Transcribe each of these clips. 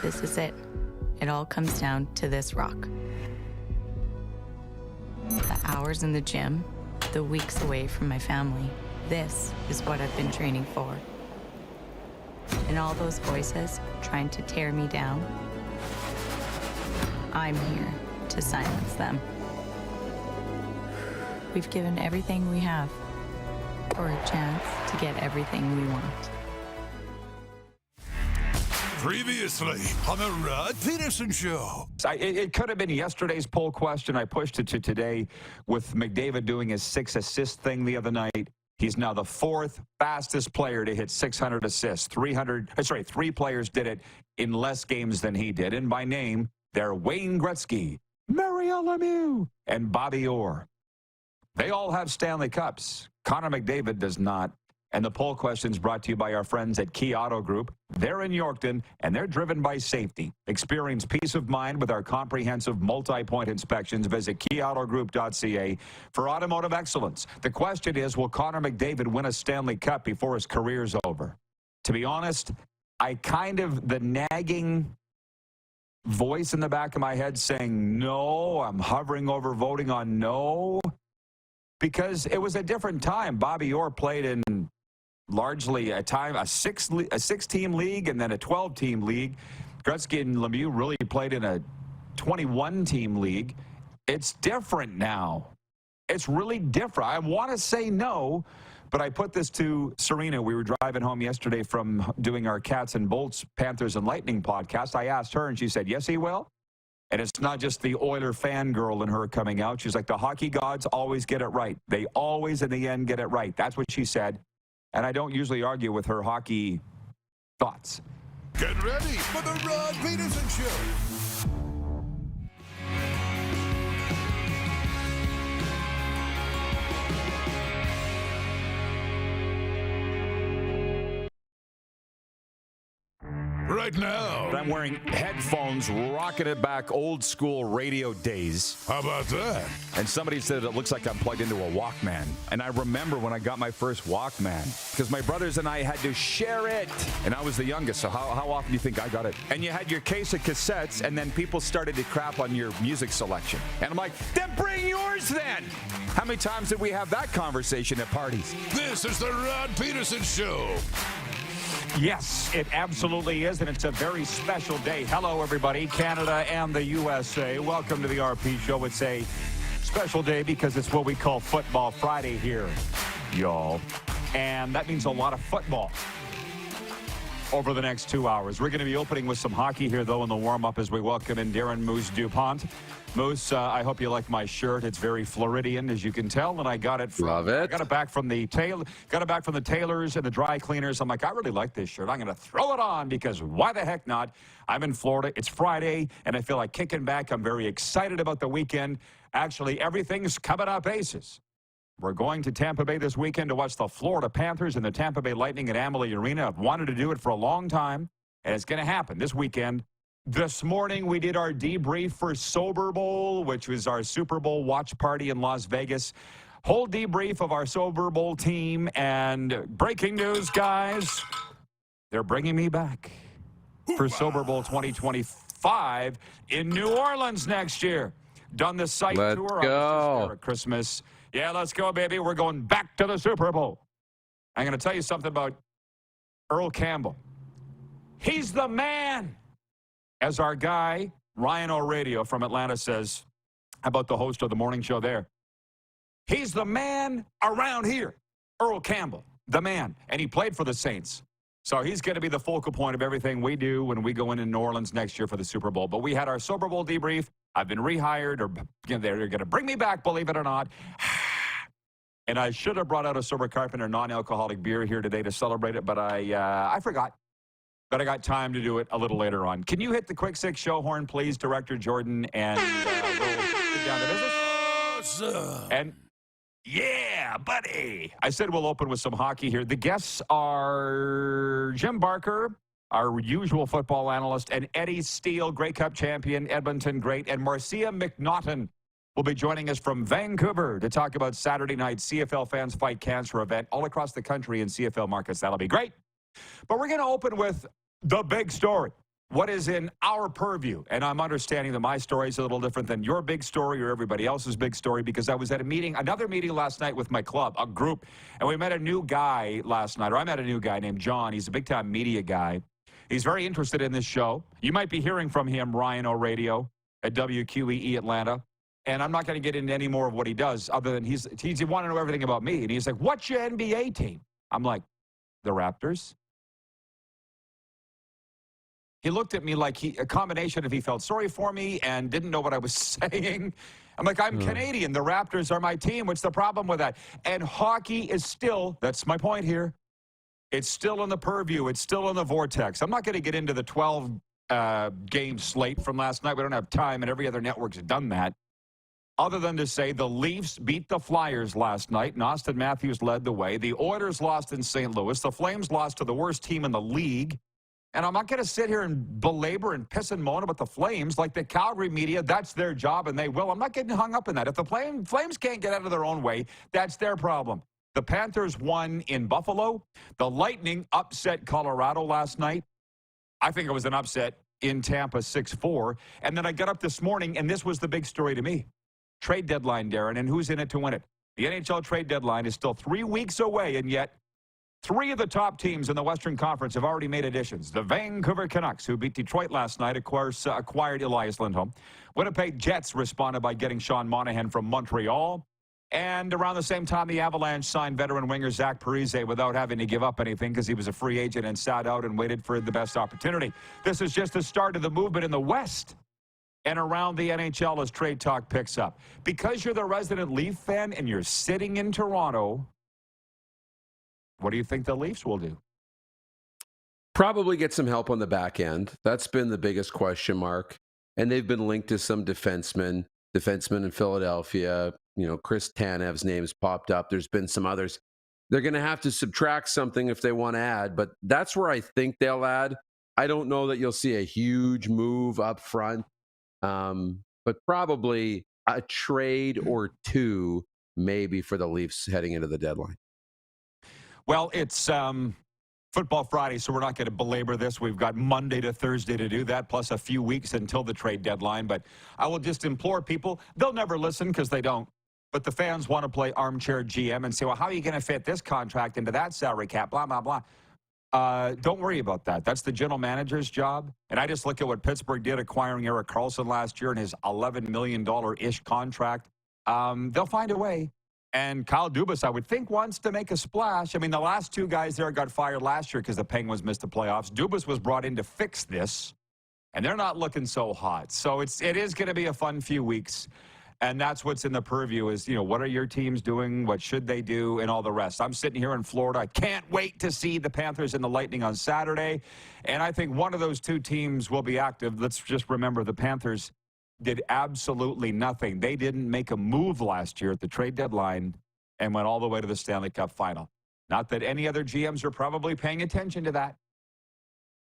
This is it. It all comes down to this rock. The hours in the gym, the weeks away from my family. This is what I've been training for. And all those voices trying to tear me down, I'm here to silence them. We've given everything we have for a chance to get everything we want. Previously on the Rod Pedersen Show. It could have been yesterday's poll question. I pushed it to today with McDavid doing his 6-assist thing the other night. He's now the fourth fastest player to hit 600 assists. 3 players did it in less games than he did. And by name, they're Wayne Gretzky, Mario Lemieux, and Bobby Orr. They all have Stanley Cups. Connor McDavid does not. And the poll question is brought to you by our friends at Key Auto Group. They're in Yorkton, and they're driven by safety. Experience peace of mind with our comprehensive multi-point inspections. Visit keyautogroup.ca for automotive excellence. The question is, will Connor McDavid win a Stanley Cup before his career's over? To be honest, the nagging voice in the back of my head saying no, I'm hovering over voting on no, because it was a different time. Bobby Orr played in largely a 6-team league and then a 12-team league. Gretzky and Lemieux really played in a 21-team league. It's different now. It's really different. I want to say no, but I put this to Serena. We were driving home yesterday from doing our Cats and Bolts, Panthers and Lightning podcast. I asked her, and she said, yes, he will. And it's not just the Oiler fangirl in her coming out. She's like, the hockey gods always get it right. They always, in the end, get it right. That's what she said. And I don't usually argue with her hockey thoughts. Get ready for the Rod Pedersen Show. Right now. I'm wearing headphones, rocking it back, old school radio days. How about that? And somebody said it looks like I'm plugged into a Walkman. And I remember when I got my first Walkman, because my brothers and I had to share it. And I was the youngest, so how often do you think I got it? And you had your case of cassettes, and then people started to crap on your music selection. And I'm like, then bring yours then. How many times did we have that conversation at parties? This is the Rod Pedersen Show. Yes, it absolutely is, and it's a very special day. Hello, everybody, Canada and the USA. Welcome to the RP Show. It's a special day because it's what we call Football Friday here, y'all. And that means a lot of football over the next 2 hours. We're going to be opening with some hockey here, though, in the warm-up as we welcome in Darren Moose DuPont. Moose, I hope you like my shirt. It's very Floridian, as you can tell, and I got it from, Love it. I got it back from the tailors and the dry cleaners. I'm like, I really like this shirt. I'm going to throw it on because why the heck not? I'm in Florida. It's Friday, and I feel like kicking back. I'm very excited about the weekend. Actually, everything's coming up aces. We're going to Tampa Bay this weekend to watch the Florida Panthers and the Tampa Bay Lightning at Amalie Arena. I've wanted to do it for a long time, and it's going to happen this weekend. This morning, we did our debrief for Sober Bowl, which was our Super Bowl watch party in Las Vegas. Whole debrief of our Sober Bowl team, and breaking news, guys, they're bringing me back for Sober Bowl 2025 in New Orleans next year. Done the site tour on Christmas. Yeah, let's go, baby. We're going back to the Super Bowl. I'm going to tell you something about Earl Campbell. He's the man. As our guy, Ryan O'Radio from Atlanta says about the host of the morning show there. He's the man around here. Earl Campbell, the man. And he played for the Saints. So he's going to be the focal point of everything we do when we go into New Orleans next year for the Super Bowl. But we had our Super Bowl debrief. I've been rehired, or they're going to bring me back, believe it or not. And I should have brought out a Sober Carpenter non-alcoholic beer here today to celebrate it, but I forgot. But I got time to do it a little later on. Can you hit the Quick Six show horn, please, Director Jordan, and we'll get down to business? Awesome. And yeah, buddy. I said we'll open with some hockey here. The guests are Jim Barker, our usual football analyst, and Eddie Steele, Grey Cup champion, Edmonton great, and Marcia McNaughton will be joining us from Vancouver to talk about Saturday night's CFL Fans Fight Cancer event all across the country in CFL markets. That'll be great. But we're going to open with the big story. what is in our purview. And I'm understanding that my story is a little different than your big story or everybody else's big story, because I was at another meeting last night with my club, a group, and we met a new guy last night, or I met a new guy named John. He's a big-time media guy. He's very interested in this show. You might be hearing from him, Ryan O'Radio, at WQEE Atlanta. And I'm not going to get into any more of what he does, other than he want to know everything about me. And he's like, what's your NBA team? I'm like, the Raptors. He looked at me like a combination of he felt sorry for me and didn't know what I was saying. I'm like, I'm Canadian. The Raptors are my team. What's the problem with that? And hockey is still, that's my point here, it's still in the purview. It's still in the vortex. I'm not going to get into the 12-game slate from last night. We don't have time, and every other network's done that. Other than to say the Leafs beat the Flyers last night, and Austin Matthews led the way. The Oilers lost in St. Louis. The Flames lost to the worst team in the league. And I'm not going to sit here and belabor and piss and moan about the Flames like the Calgary media. That's their job, and they will. I'm not getting hung up in that. If the Flames can't get out of their own way, that's their problem. The Panthers won in Buffalo. The Lightning upset Colorado last night. I think it was an upset in Tampa 6-4. And then I got up this morning, and this was the big story to me. Trade deadline, Darren, and who's in it to win it? The NHL trade deadline is still 3 weeks away, and yet 3 of the top teams in the Western Conference have already made additions. The Vancouver Canucks, who beat Detroit last night, of course, acquired Elias Lindholm. Winnipeg Jets responded by getting Sean Monahan from Montreal. And around the same time, the Avalanche signed veteran winger Zach Parise without having to give up anything because he was a free agent and sat out and waited for the best opportunity. This is just the start of the movement in the West and around the NHL as trade talk picks up. Because you're the resident Leaf fan and you're sitting in Toronto, what do you think the Leafs will do? Probably get some help on the back end. That's been the biggest question mark. And they've been linked to some defensemen in Philadelphia. You know, Chris Tanev's name's popped up. There's been some others. They're going to have to subtract something if they want to add, but that's where I think they'll add. I don't know that you'll see a huge move up front, but probably a trade or two maybe for the Leafs heading into the deadline. Well, it's Football Friday, so we're not going to belabor this. We've got Monday to Thursday to do that, plus a few weeks until the trade deadline. But I will just implore people, they'll never listen because they don't. But the fans want to play armchair GM and say, well, how are you going to fit this contract into that salary cap, blah, blah, blah. Don't worry about that. That's the general manager's job. And I just look at what Pittsburgh did acquiring Erik Karlsson last year and his $11 million-ish contract. They'll find a way. And Kyle Dubas, I would think, wants to make a splash. I mean, the last 2 guys there got fired last year because the Penguins missed the playoffs. Dubas was brought in to fix this, and they're not looking so hot. So it is going to be a fun few weeks, and that's what's in the purview is, you know, what are your teams doing? What should they do? And all the rest. I'm sitting here in Florida. I can't wait to see the Panthers and the Lightning on Saturday, and I think one of those 2 teams will be active. Let's just remember the Panthers did absolutely nothing. They didn't make a move last year at the trade deadline and went all the way to the Stanley Cup final. Not that any other GMs are probably paying attention to that,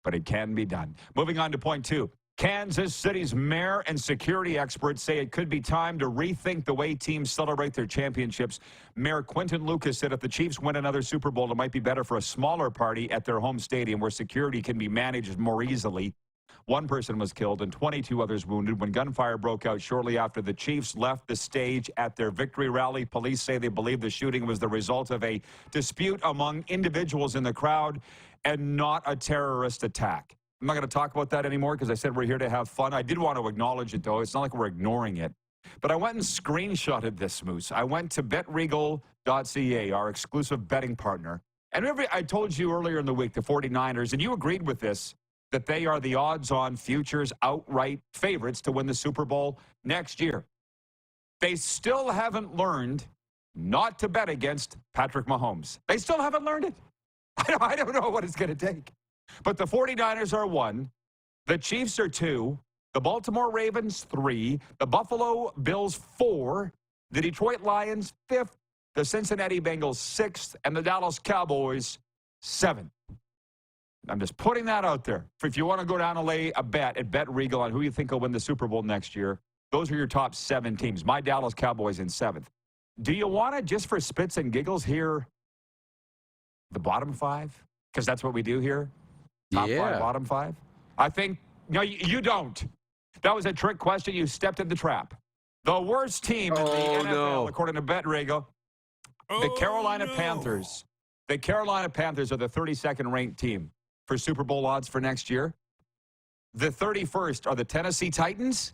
but it can be done. Moving on to point 2. Kansas City's mayor and security experts say it could be time to rethink the way teams celebrate their championships. Mayor Quinton Lucas said if the Chiefs win another Super Bowl, it might be better for a smaller party at their home stadium where security can be managed more easily. 1 person was killed and 22 others wounded when gunfire broke out shortly after the Chiefs left the stage at their victory rally. Police say they believe the shooting was the result of a dispute among individuals in the crowd and not a terrorist attack. I'm not going to talk about that anymore because I said we're here to have fun. I did want to acknowledge it, though. It's not like we're ignoring it. But I went and screenshotted this, Moose. I went to betregal.ca, our exclusive betting partner. And I told you earlier in the week, the 49ers, and you agreed with this, that they are the odds-on futures outright favorites to win the Super Bowl next year. They still haven't learned not to bet against Patrick Mahomes. They still haven't learned it. I don't know what it's going to take. But the 49ers are 1. The Chiefs are 2. The Baltimore Ravens 3. The Buffalo Bills 4. The Detroit Lions 5th. The Cincinnati Bengals 6th. And the Dallas Cowboys 7th. I'm just putting that out there. If you want to go down and lay a bet at Bet Regal on who you think will win the Super Bowl next year, those are your top 7 teams. My Dallas Cowboys in 7th. Do you want to, just for spits and giggles, hear the bottom 5? Because that's what we do here. Top 5, bottom 5. I think, no, you don't. That was a trick question. You stepped in the trap. The worst team in the NFL, according to BetRigo, the Carolina Panthers. The Carolina Panthers are the 32nd ranked team for Super Bowl odds for next year. The 31st are the Tennessee Titans.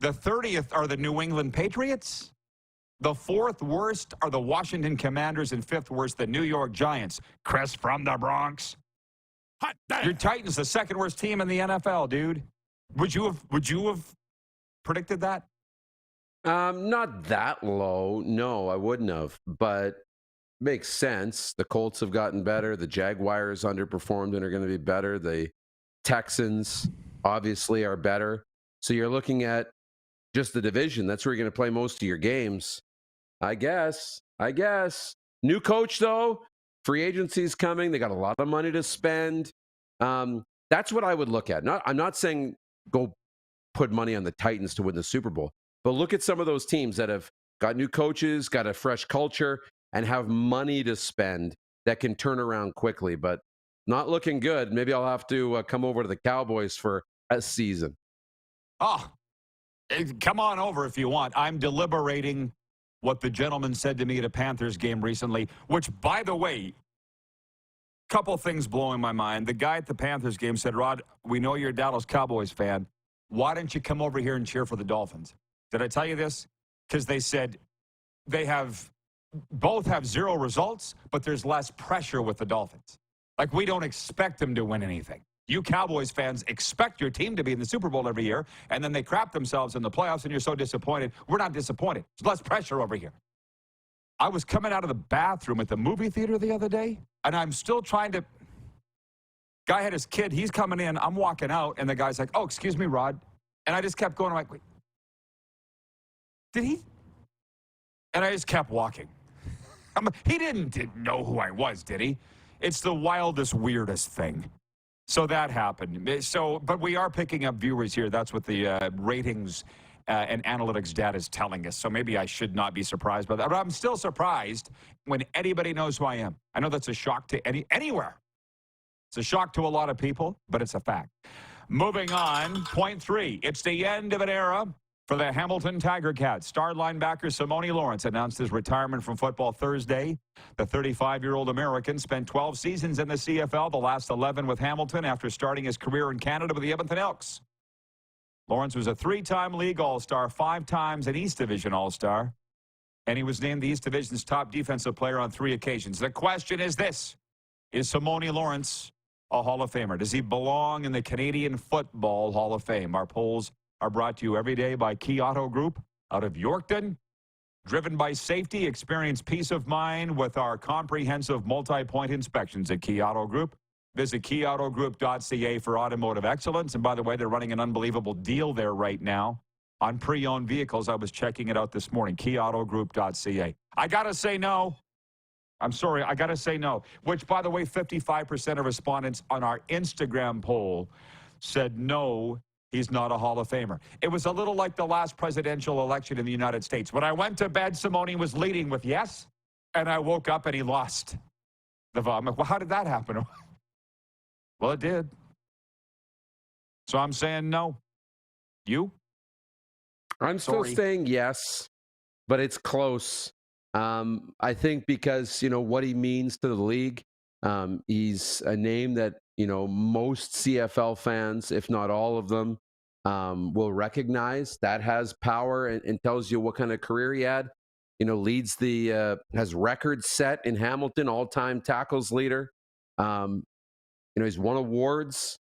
The 30th are the New England Patriots. The 4th worst are the Washington Commanders, and 5th worst, the New York Giants. Chris from the Bronx. Your Titans, the 2nd worst team in the NFL, dude. Would you have predicted that? Not that low. No, I wouldn't have. But makes sense. The Colts have gotten better. The Jaguars underperformed and are going to be better. The Texans obviously are better. So you're looking at just the division. That's where you're going to play most of your games. I guess. New coach, though. Free agency's coming. They got a lot of money to spend. That's what I would look at. I'm not saying go put money on the Titans to win the Super Bowl. But look at some of those teams that have got new coaches, got a fresh culture, and have money to spend that can turn around quickly. But not looking good. Maybe I'll have to come over to the Cowboys for a season. Oh, come on over if you want. I'm deliberating what the gentleman said to me at a Panthers game recently, which, by the way, couple things blowing my mind. The guy at the Panthers game said, Rod, we know you're a Dallas Cowboys fan. Why don't you come over here and cheer for the Dolphins? Did I tell you this? Because they said they both have 0 results, but there's less pressure with the Dolphins. Like, we don't expect them to win anything. You Cowboys fans expect your team to be in the Super Bowl every year, and then they crap themselves in the playoffs, and you're so disappointed. We're not disappointed. There's less pressure over here. I was coming out of the bathroom at the movie theater the other day, and I'm still trying to... Guy had his kid. He's coming in. I'm walking out, and the guy's like, oh, excuse me, Rod. And I just kept going. I'm like, wait. Did he? And I just kept walking. He didn't know who I was, did he? It's the wildest, weirdest thing. So that happened. But we are picking up viewers here. That's what the ratings and analytics data is telling us. So maybe I should not be surprised by that. But I'm still surprised when anybody knows who I am. I know that's a shock to anywhere. It's a shock to a lot of people, but it's a fact. Moving on, point 3. It's the end of an era for the Hamilton Tiger Cats. Star linebacker Simone Lawrence announced his retirement from football Thursday. The 35-year-old American spent 12 seasons in the CFL, the last 11 with Hamilton after starting his career in Canada with the Edmonton Elks. Lawrence was a 3-time league All-Star, 5 times an East Division All-Star, and he was named the East Division's top defensive player on 3 occasions. The question is this: is Simone Lawrence a Hall of Famer? Does he belong in the Canadian Football Hall of Fame? Our polls are brought to you every day by Key Auto Group out of Yorkton. Driven by safety, experience peace of mind with our comprehensive multi-point inspections at Key Auto Group. Visit keyautogroup.ca for automotive excellence. And by the way, they're running an unbelievable deal there right now on pre-owned vehicles. I was checking it out this morning, keyautogroup.ca. I got to say no. I'm sorry, I got to say no. Which, by the way, 55% of respondents on our Instagram poll said no, he's not a Hall of Famer. It was a little like the last presidential election in the United States. When I went to bed, Simone was leading with yes, and I woke up and he lost the vote. I'm like, well, how did that happen? Well, it did. So I'm saying no. You? I'm still saying yes, but it's close. I think because, what he means to the league, he's a name that, most CFL fans, if not all of them, will recognize. That has power and tells you what kind of career he had. Leads has records set in Hamilton, all-time tackles leader. He's won awards.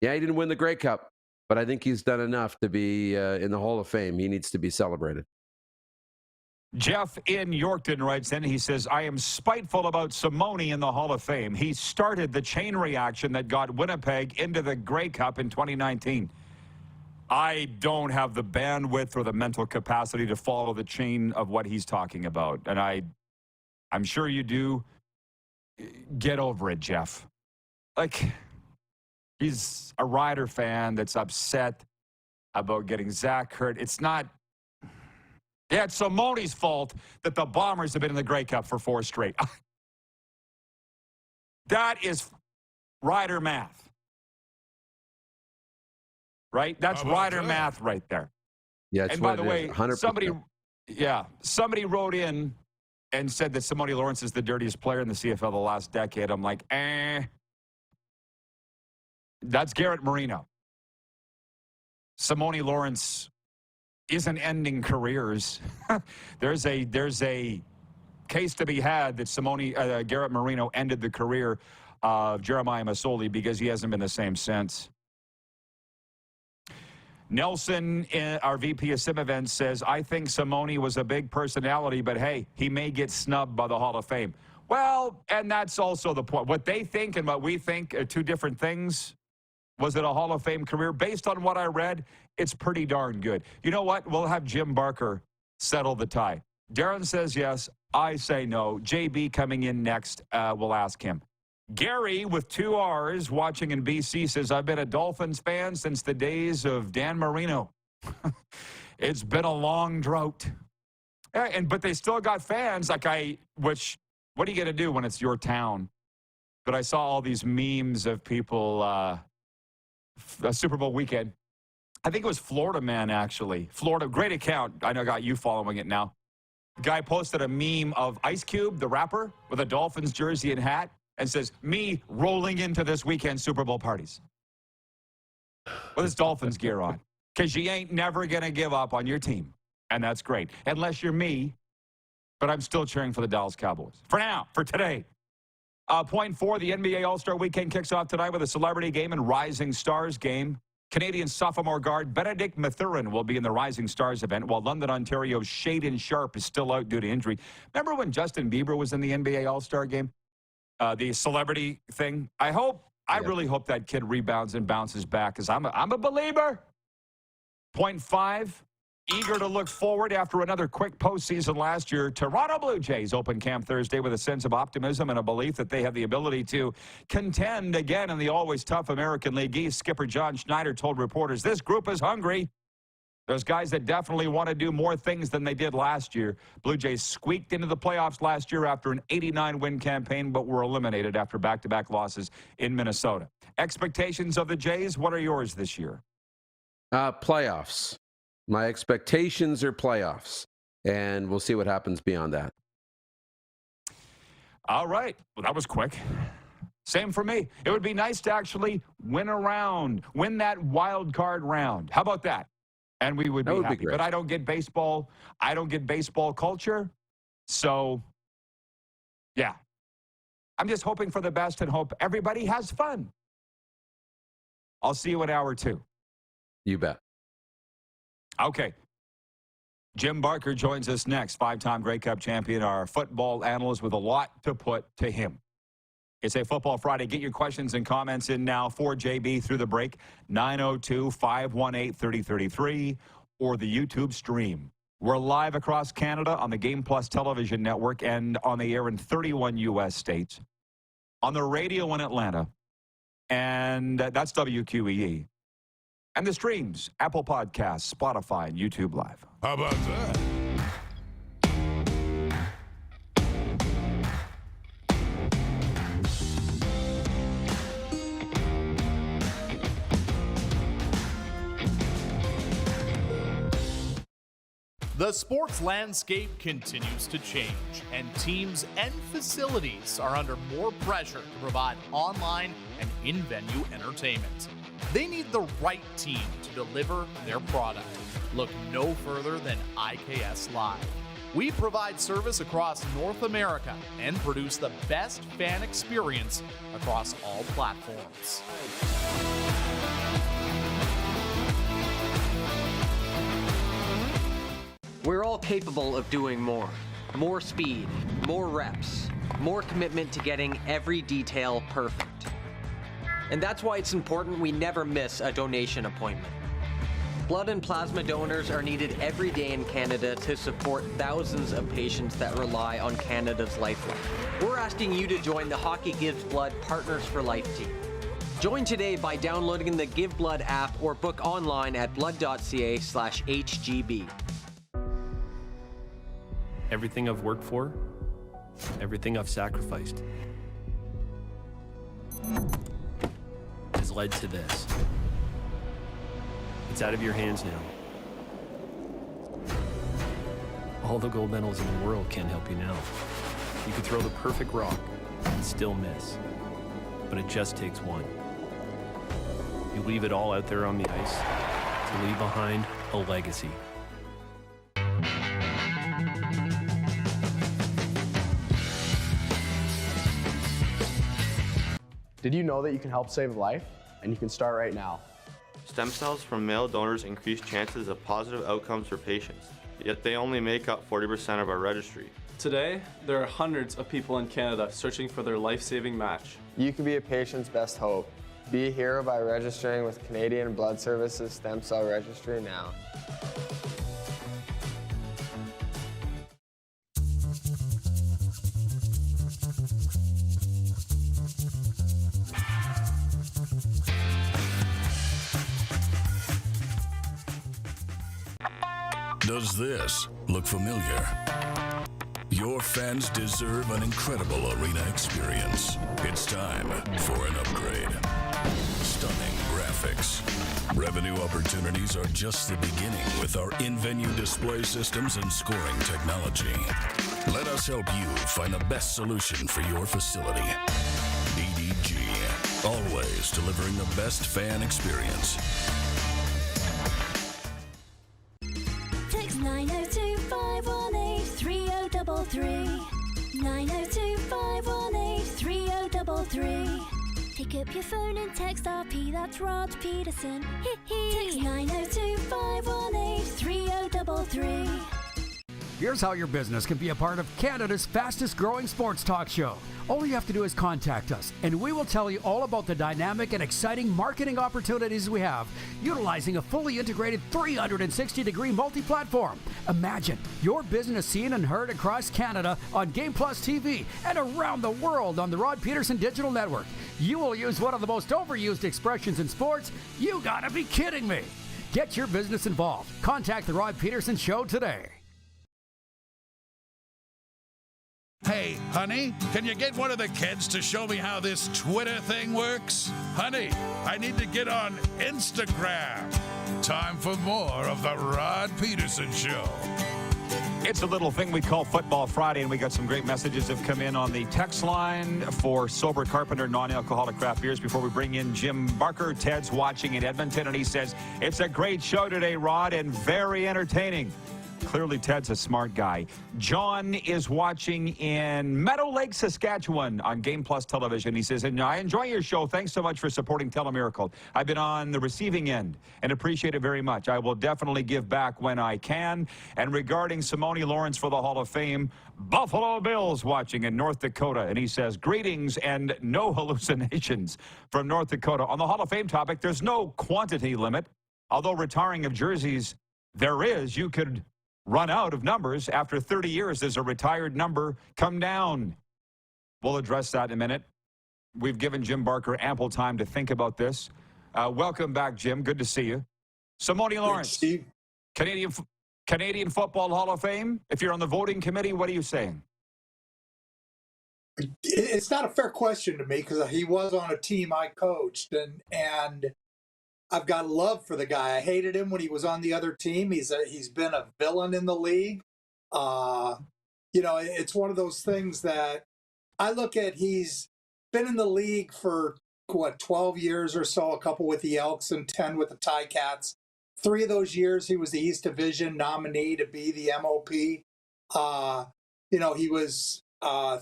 Yeah, he didn't win the Grey Cup, but I think he's done enough to be in the Hall of Fame. He needs to be celebrated. Jeff in Yorkton writes in, he says, I am spiteful about Simone in the Hall of Fame. He started the chain reaction that got Winnipeg into the Grey Cup in 2019. I don't have the bandwidth or the mental capacity to follow the chain of what he's talking about. And I'm sure you do. Get over it, Jeff. He's a Rider fan that's upset about getting Zach hurt. It's not... Yeah, it's Simone's fault that the Bombers have been in the Grey Cup for 4 straight. That is Rider math. right? That's How about Ryder that? math right there. Yeah, it's And by what the it way, is, 100%. somebody wrote in and said that Simone Lawrence is the dirtiest player in the CFL the last decade. I'm like, that's Garrett Marino. Simone Lawrence isn't ending careers. there's a case to be had that Garrett Marino ended the career of Jeremiah Masoli because he hasn't been the same since. Nelson, our VP of Sim Events, says, I think Simone was a big personality, but hey, he may get snubbed by the Hall of Fame. Well, and that's also the point. What they think and what we think are two different things. Was it a Hall of Fame career? Based on what I read, it's pretty darn good. You know what? We'll have Jim Barker settle the tie. Darren says yes. I say no. JB coming in next. We'll ask him. Gary, with 2 R's, watching in BC, says, I've been a Dolphins fan since the days of Dan Marino. It's been a long drought. But they still got fans. What are you going to do when it's your town? But I saw all these memes of people, Super Bowl weekend. I think it was Florida Man, actually. Florida, great account. I know I got you following it now. The guy posted a meme of Ice Cube, the rapper, with a Dolphins jersey and hat. And says, me rolling into this weekend Super Bowl parties with his Dolphins gear on. Because you ain't never going to give up on your team. And that's great. Unless you're me, but I'm still cheering for the Dallas Cowboys. For now, for today. Point 4, the NBA All-Star Weekend kicks off tonight with a celebrity game and Rising Stars game. Canadian sophomore guard Benedict Mathurin will be in the Rising Stars event, while London, Ontario's Shaden Sharp is still out due to injury. Remember when Justin Bieber was in the NBA All-Star game? The celebrity thing. I really hope that kid rebounds and bounces back because I'm a believer. Point 5, eager to look forward after another quick postseason last year. Toronto Blue Jays open camp Thursday with a sense of optimism and a belief that they have the ability to contend again in the always tough American League East. Skipper John Schneider told reporters, this group is hungry. There's guys that definitely want to do more things than they did last year. Blue Jays squeaked into the playoffs last year after an 89-win campaign, but were eliminated after back-to-back losses in Minnesota. Expectations of the Jays, what are yours this year? Playoffs. My expectations are playoffs, and we'll see what happens beyond that. All right. Well, that was quick. Same for me. It would be nice to actually win that wild card round. How about that? And we would be happy. But I don't get baseball. I don't get baseball culture. So, yeah. I'm just hoping for the best and hope everybody has fun. I'll see you in hour 2. You bet. Okay. Jim Barker joins us next. 5-time Grey Cup champion, our football analyst with a lot to put to him. It's a Football Friday. Get your questions and comments in now for JB through the break. 902-518-3033 or the YouTube stream. We're live across Canada on the Game Plus television network and on the air in 31 U.S. states. On the radio in Atlanta. And that's WQEE. And the streams, Apple Podcasts, Spotify, and YouTube Live. How about that? The sports landscape continues to change, and teams and facilities are under more pressure to provide online and in-venue entertainment. They need the right team to deliver their product. Look no further than IKS Live. We provide service across North America and produce the best fan experience across all platforms. We're all capable of doing more. More speed, more reps, more commitment to getting every detail perfect. And that's why it's important we never miss a donation appointment. Blood and plasma donors are needed every day in Canada to support thousands of patients that rely on Canada's lifeline. We're asking you to join the Hockey Gives Blood Partners for Life team. Join today by downloading the Give Blood app or book online at blood.ca/HGB. Everything I've worked for, everything I've sacrificed, has led to this. It's out of your hands now. All the gold medals in the world can't help you now. You could throw the perfect rock and still miss. But it just takes one. You leave it all out there on the ice to leave behind a legacy. Did you know that you can help save a life? And you can start right now. Stem cells from male donors increase chances of positive outcomes for patients, yet they only make up 40% of our registry. Today, there are hundreds of people in Canada searching for their life-saving match. You can be a patient's best hope. Be a hero by registering with Canadian Blood Services Stem Cell Registry now. Does this look familiar? Your fans deserve an incredible arena experience. It's time for an upgrade. Stunning graphics. Revenue opportunities are just the beginning with our in-venue display systems and scoring technology. Let us help you find the best solution for your facility. EDG, always delivering the best fan experience. Text 902-518-3033. 902-518-3033. Pick up your phone and text RP, that's Rod Pedersen. Text 902-518-3033. Here's how your business can be a part of Canada's fastest growing sports talk show. All you have to do is contact us, and we will tell you all about the dynamic and exciting marketing opportunities we have, utilizing a fully integrated 360-degree multi-platform. Imagine your business seen and heard across Canada on Game Plus TV and around the world on the Rod Pedersen Digital Network. You will use one of the most overused expressions in sports. You gotta be kidding me. Get your business involved. Contact the Rod Pedersen Show today. Hey, honey, can you get one of the kids to show me how this Twitter thing works? Honey, I need to get on Instagram. Time for more of the Rod Pedersen Show. It's a little thing we call Football Friday, and we got some great messages that have come in on the text line for Sober Carpenter non-alcoholic craft beers. Before we bring in Jim Barker, Ted's watching in Edmonton, and he says, it's a great show today, Rod, and very entertaining. Clearly, Ted's a smart guy. John is watching in Meadow Lake, Saskatchewan on Game Plus television. He says, I enjoy your show. Thanks so much for supporting Telemiracle. I've been on the receiving end and appreciate it very much. I will definitely give back when I can. And regarding Simone Lawrence for the Hall of Fame, Buffalo Bills watching in North Dakota. And he says, greetings and no hallucinations from North Dakota. On the Hall of Fame topic, there's no quantity limit. Although retiring of jerseys, there is. You could run out of numbers. After 30 years, does a retired number come down? We'll address that in a minute. We've given Jim Barker ample time to think about this. Welcome back, Jim. Good to see you. Simone Lawrence, Steve. Canadian Football Hall of Fame. If you're on the voting committee, what are you saying? It's not a fair question to me because he was on a team I coached, and I've got love for the guy. I hated him when he was on the other team. He's been a villain in the league. It's one of those things that I look at. He's been in the league for 12 years or so, a couple with the Elks and 10 with the Ticats. 3 of those years he was the East Division nominee to be the MOP. He was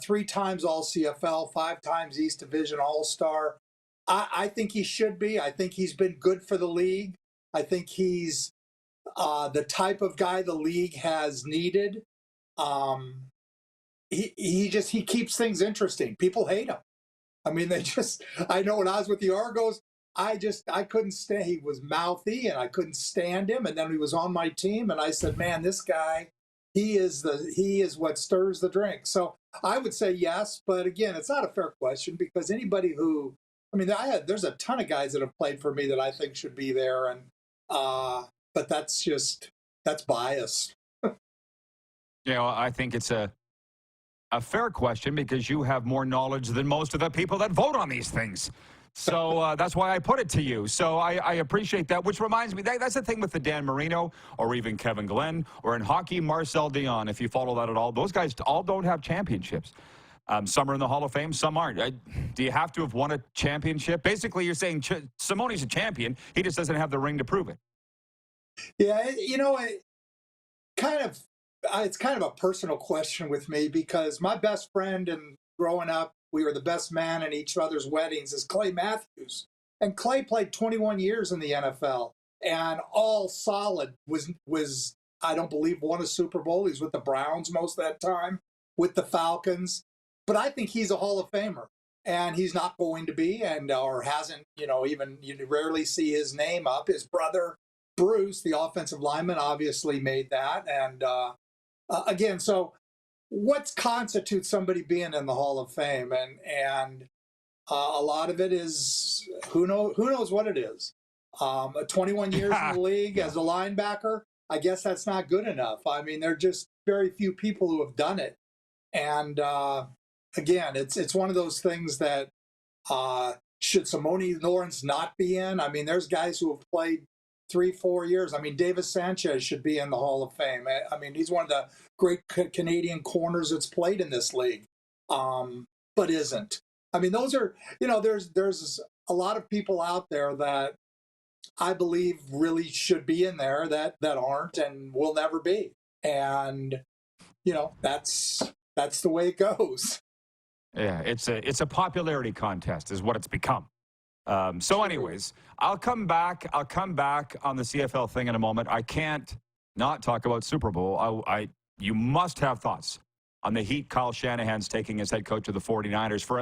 3 times All CFL, 5 times East Division All-Star. I think he should be. I think he's been good for the league. I think he's the type of guy the league has needed. He keeps things interesting. People hate him. I mean, I know when I was with the Argos, I couldn't stand. He was mouthy, and I couldn't stand him. And then he was on my team, and I said, "Man, this guy, he is what stirs the drink." So I would say yes, but again, it's not a fair question because anybody who there's a ton of guys that have played for me that I think should be there, and but that's bias. I think it's a fair question because you have more knowledge than most of the people that vote on these things. So that's why I put it to you. So I appreciate that, which reminds me, that's the thing with the Dan Marino or even Kevin Glenn, or in hockey, Marcel Dion, if you follow that at all. Those guys all don't have championships. Some are in the Hall of Fame, some aren't. Do you have to have won a championship? Basically, you're saying Simone's a champion. He just doesn't have the ring to prove it. Yeah, it's kind of a personal question with me, because my best friend and growing up, we were the best man in each other's weddings, is Clay Matthews. And Clay played 21 years in the NFL, and all solid, was I don't believe, won a Super Bowl. He was with the Browns most of that time, with the Falcons. But I think he's a Hall of Famer, and he's not going to be, or hasn't, even, you rarely see his name up. His brother, Bruce, the offensive lineman, obviously made that. And again, so what constitutes somebody being in the Hall of Fame? And a lot of it is, who knows what it is. 21 years in the league as a linebacker, I guess that's not good enough. I mean, there are just very few people who have done it. And again, it's one of those things that should Simone Lawrence not be in? I mean, there's guys who have played 3-4 years. I mean, Davis Sanchez should be in the Hall of Fame. I mean, he's one of the great Canadian corners that's played in this league, but isn't. I mean, those are, there's a lot of people out there that I believe really should be in there that aren't and will never be. And, that's the way it goes. Yeah, it's a popularity contest is what it's become. So anyways, I'll come back on the CFL thing in a moment. I can't not talk about Super Bowl. You must have thoughts on the heat Kyle Shanahan's taking as head coach of the 49ers for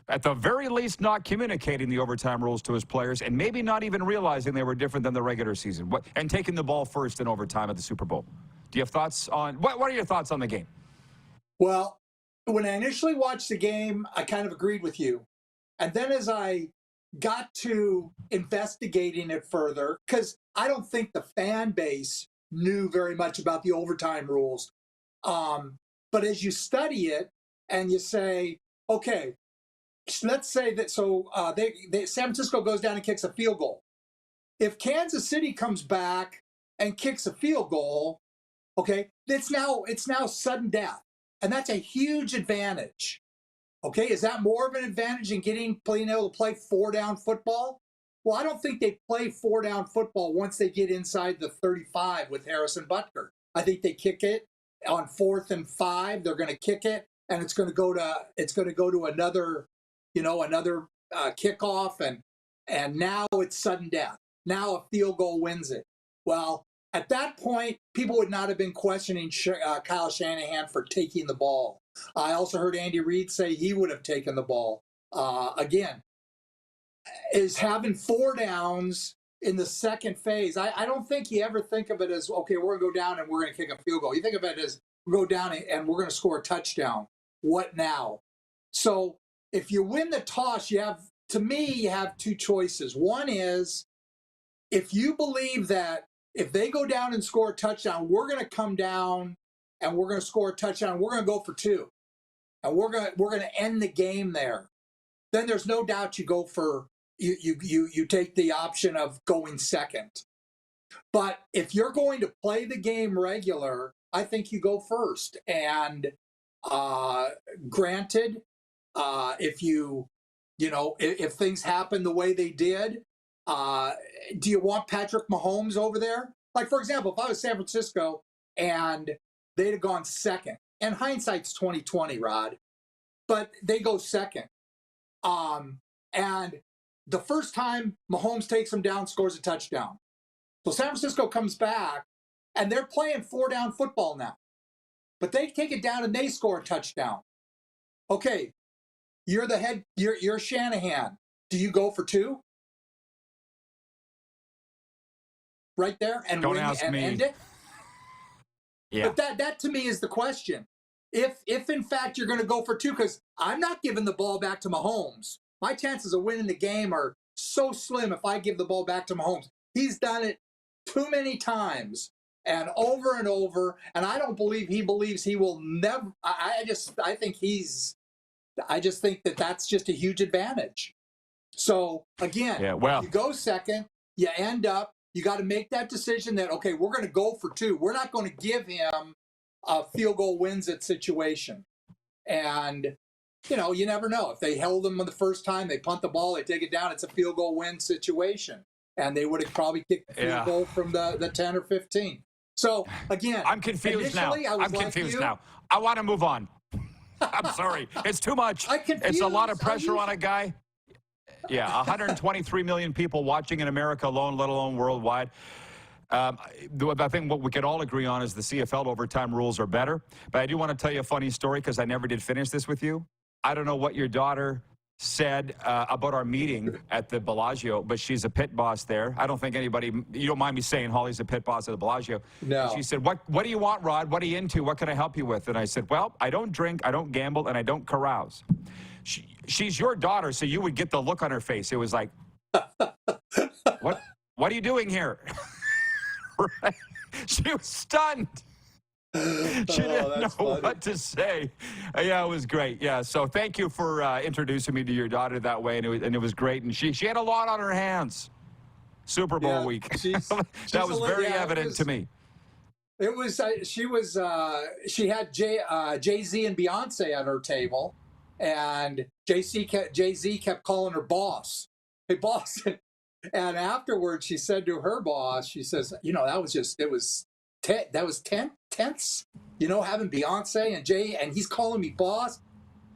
at the very least not communicating the overtime rules to his players, and maybe not even realizing they were different than the regular season, and taking the ball first in overtime at the Super Bowl. Do you have thoughts on what are your thoughts on the game? Well, when I initially watched the game, I kind of agreed with you. And then as I got to investigating it further, because I don't think the fan base knew very much about the overtime rules. But as you study it and you say, okay, let's say that, San Francisco goes down and kicks a field goal. If Kansas City comes back and kicks a field goal, okay, it's now sudden death. And that's a huge advantage. Okay, is that more of an advantage in being able to play 4-down football? Well, I don't think they play 4-down football once they get inside the 35 with Harrison Butker. I think they kick it on 4th and 5. They're going to kick it, and it's going to go to another kickoff, and now it's sudden death. Now a field goal wins it. Well, at that point, people would not have been questioning Kyle Shanahan for taking the ball. I also heard Andy Reid say he would have taken the ball. Again, is having 4 downs in the second phase. I don't think you ever think of it as, okay, we're going to go down and we're going to kick a field goal. You think of it as, we go down and we're going to score a touchdown. What now? So if you win the toss, you have 2 choices. One is, if you believe that if they go down and score a touchdown, we're going to come down and we're going to score a touchdown. We're going to go for 2, and we're going to end the game there. Then there's no doubt you go for you take the option of going second. But if you're going to play the game regular, I think you go first. And granted, if things happen the way they did. Do you want Patrick Mahomes over there? Like, for example, if I was San Francisco and they'd have gone second, and hindsight's 20/20, Rod, but they go second. And the first time Mahomes takes them down, scores a touchdown. So San Francisco comes back, and they're playing 4-down football now. But they take it down and they score a touchdown. Okay, you're Shanahan. Do you go for 2? Right there and Don't win ask and me. end it? Yeah. But that to me is the question. If in fact you're going to go for 2, because I'm not giving the ball back to Mahomes. My chances of winning the game are so slim if I give the ball back to Mahomes. He's done it too many times and over, and I don't believe he believes he will never. I just think that that's just a huge advantage. So again, you go second, you end up, you got to make that decision that, okay, we're going to go for 2. We're not going to give him a field goal wins it situation. And, you never know. If they held them the first time, they punt the ball, they take it down, it's a field goal win situation. And they would have probably kicked the field goal from the 10 or 15. So again, I'm confused now. I'm confused now. I want to move on. I'm sorry. It's too much. It's a lot of pressure on a guy. Yeah, 123 million people watching in America alone, let alone worldwide. I think what we could all agree on is the CFL overtime rules are better. But I do want to tell you a funny story because I never did finish this with you. I don't know what your daughter said about our meeting at the Bellagio, but she's a pit boss there. I don't think anybody, you don't mind me saying Holly's a pit boss at the Bellagio. No. And she said, what do you want, Rod? What are you into? What can I help you with? And I said, well, I don't drink, I don't gamble, and I don't carouse. She's your daughter, so you would get the look on her face. It was like, what are you doing here? Right? She was stunned. She didn't know what to say. Yeah, it was great. Yeah, so thank you for introducing me to your daughter that way, and it was great. And she had a lot on her hands. Super Bowl week. That was very evident to me. It was. She had Jay-Z and Beyonce at her table, and Jay-Z kept calling her boss. Hey, boss. And afterwards, she said to her boss, she says, that was tense, having Beyonce and Jay, and he's calling me boss.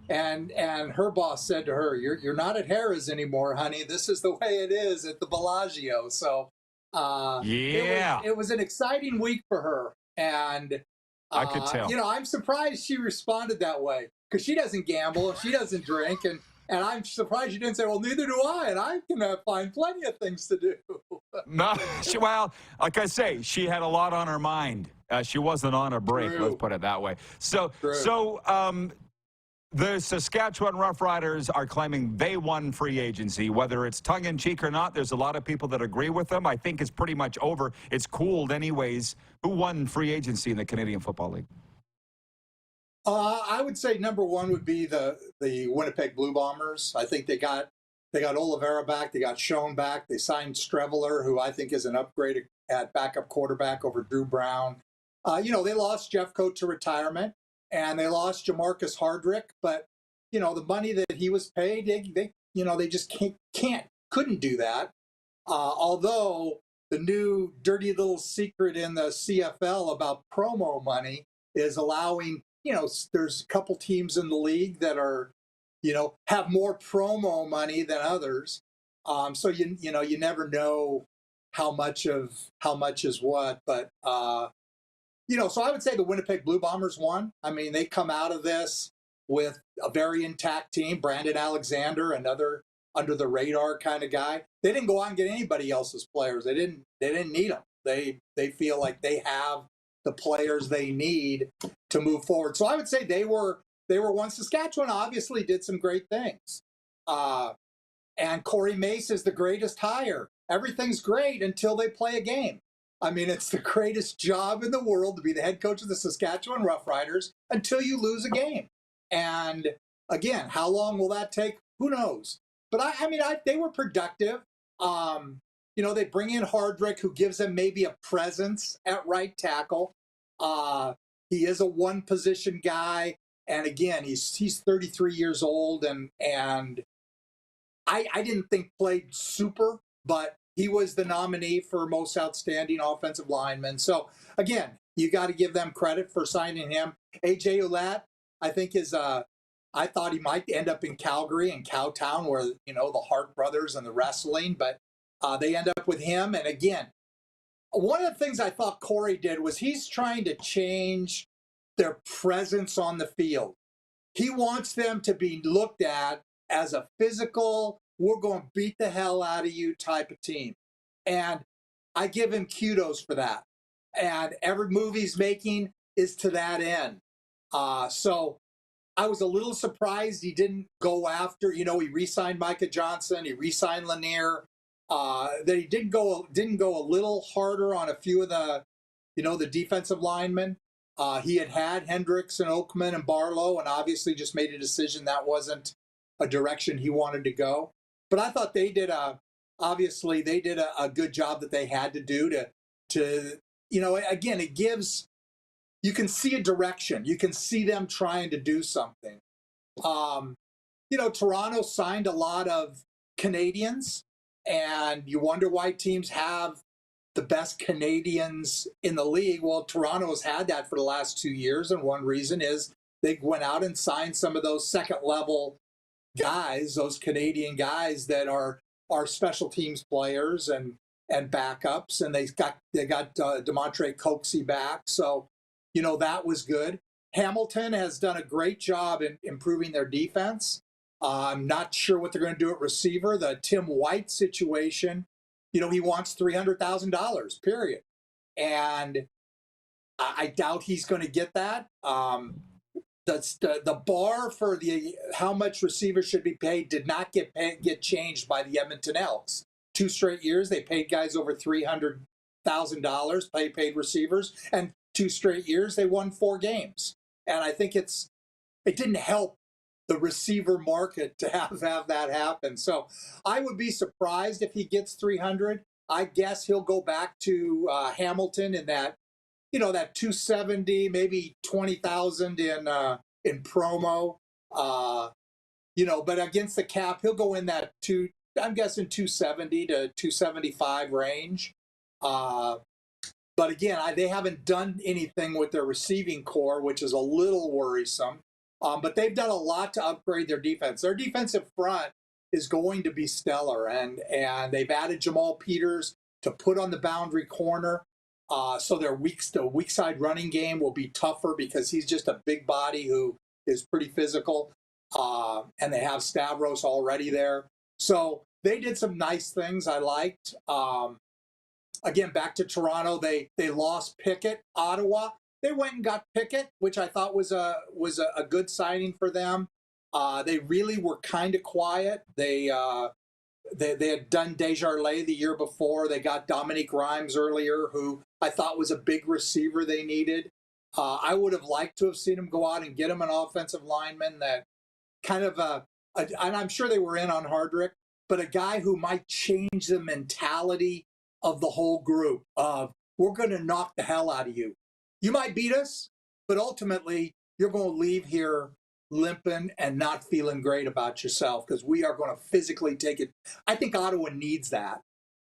And her boss said to her, you're not at Harrah's anymore, honey. This is the way it is at the Bellagio. So it was an exciting week for her. And I could tell. I'm surprised she responded that way because she doesn't gamble, she doesn't drink, and I'm surprised you didn't say, well, neither do I, and I can find plenty of things to do. No, well, like I say, she had a lot on her mind. She wasn't on a break, let's put it that way. So the Saskatchewan Roughriders are claiming they won free agency. Whether it's tongue-in-cheek or not, there's a lot of people that agree with them. I think it's pretty much over. It's cooled anyways. Who won free agency in the Canadian Football League? I would say number one would be the Winnipeg Blue Bombers. I think they got Oliveira back. They got Schoen back. They signed Streveler, who I think is an upgrade at backup quarterback over Drew Brown. They lost Jeffcoat to retirement, and they lost Jamarcus Hardrick. But the money that he was paid, they just couldn't do that. Although the new dirty little secret in the CFL about promo money is allowing. There's a couple teams in the league that are, have more promo money than others. So you never know how much is what. But so I would say the Winnipeg Blue Bombers won. I mean, they come out of this with a very intact team. Brandon Alexander, another under the radar kind of guy. They didn't go out and get anybody else's players. They didn't need them. They feel like they have the players they need to move forward. So I would say they were one. Saskatchewan obviously did some great things. And Corey Mace is the greatest hire. Everything's great until they play a game. I mean, it's the greatest job in the world to be the head coach of the Saskatchewan Roughriders until you lose a game. And again, how long will that take? Who knows? But they were productive. They bring in Hardrick, who gives them maybe a presence at right tackle. He is a one-position guy, and again, he's 33 years old, and I didn't think played super, but he was the nominee for most outstanding offensive lineman. So again, you got to give them credit for signing him. AJ Ouellette, I think I thought he might end up in Calgary and Cowtown, where the Hart brothers and the wrestling, but. They end up with him. And again, one of the things I thought Corey did was he's trying to change their presence on the field. He wants them to be looked at as a physical, we're going to beat the hell out of you type of team. And I give him kudos for that. And every move he's making is to that end. So I was a little surprised he didn't go after, he re-signed Micah Johnson, he re-signed Lanier. That he didn't go a little harder on a few of the, the defensive linemen. He had Hendricks and Oakman and Barlow, and obviously just made a decision that wasn't a direction he wanted to go. But I thought they did obviously they did a good job that they had to do to again, it gives, you can see a direction. You can see them trying to do something. Toronto signed a lot of Canadians, and you wonder why teams have the best Canadians in the league. Well, Toronto has had that for the last 2 years, and one reason is they went out and signed some of those second-level guys, those Canadian guys that are special teams players and backups, and they got Demontre Coxey back, so that was good. Hamilton has done a great job in improving their defense. I'm not sure what they're going to do at receiver. The Tim White situation, he wants $300,000, period. And I doubt he's going to get that. The bar for how much receivers should be paid did not get changed by the Edmonton Elks. 2 straight years, they paid guys over $300,000, paid receivers, and 2 straight years, they won 4 games. And I think it didn't help the receiver market to have that happen. So I would be surprised if he gets 300. I guess he'll go back to Hamilton in that, that 270, maybe 20,000 in promo. But against the cap, he'll go in that I'm guessing 270 to 275 range. But again, they haven't done anything with their receiving core, which is a little worrisome. But they've done a lot to upgrade their defense. Their defensive front is going to be stellar, and they've added Jamal Peters to put on the boundary corner. So the weak side running game will be tougher because he's just a big body who is pretty physical. And they have Stavros already there. So they did some nice things I liked. Again, back to Toronto, they lost Pickett. Ottawa, they went and got Pickett, which I thought was a good signing for them. They really were kind of quiet. They had done Desjardins the year before. They got Dominique Rhymes earlier, who I thought was a big receiver they needed. I would have liked to have seen him go out and get him an offensive lineman that kind of and I'm sure they were in on Hardrick, but a guy who might change the mentality of the whole group of, we're going to knock the hell out of you. You might beat us, but ultimately you're going to leave here limping and not feeling great about yourself because we are going to physically take it. I think Ottawa needs that.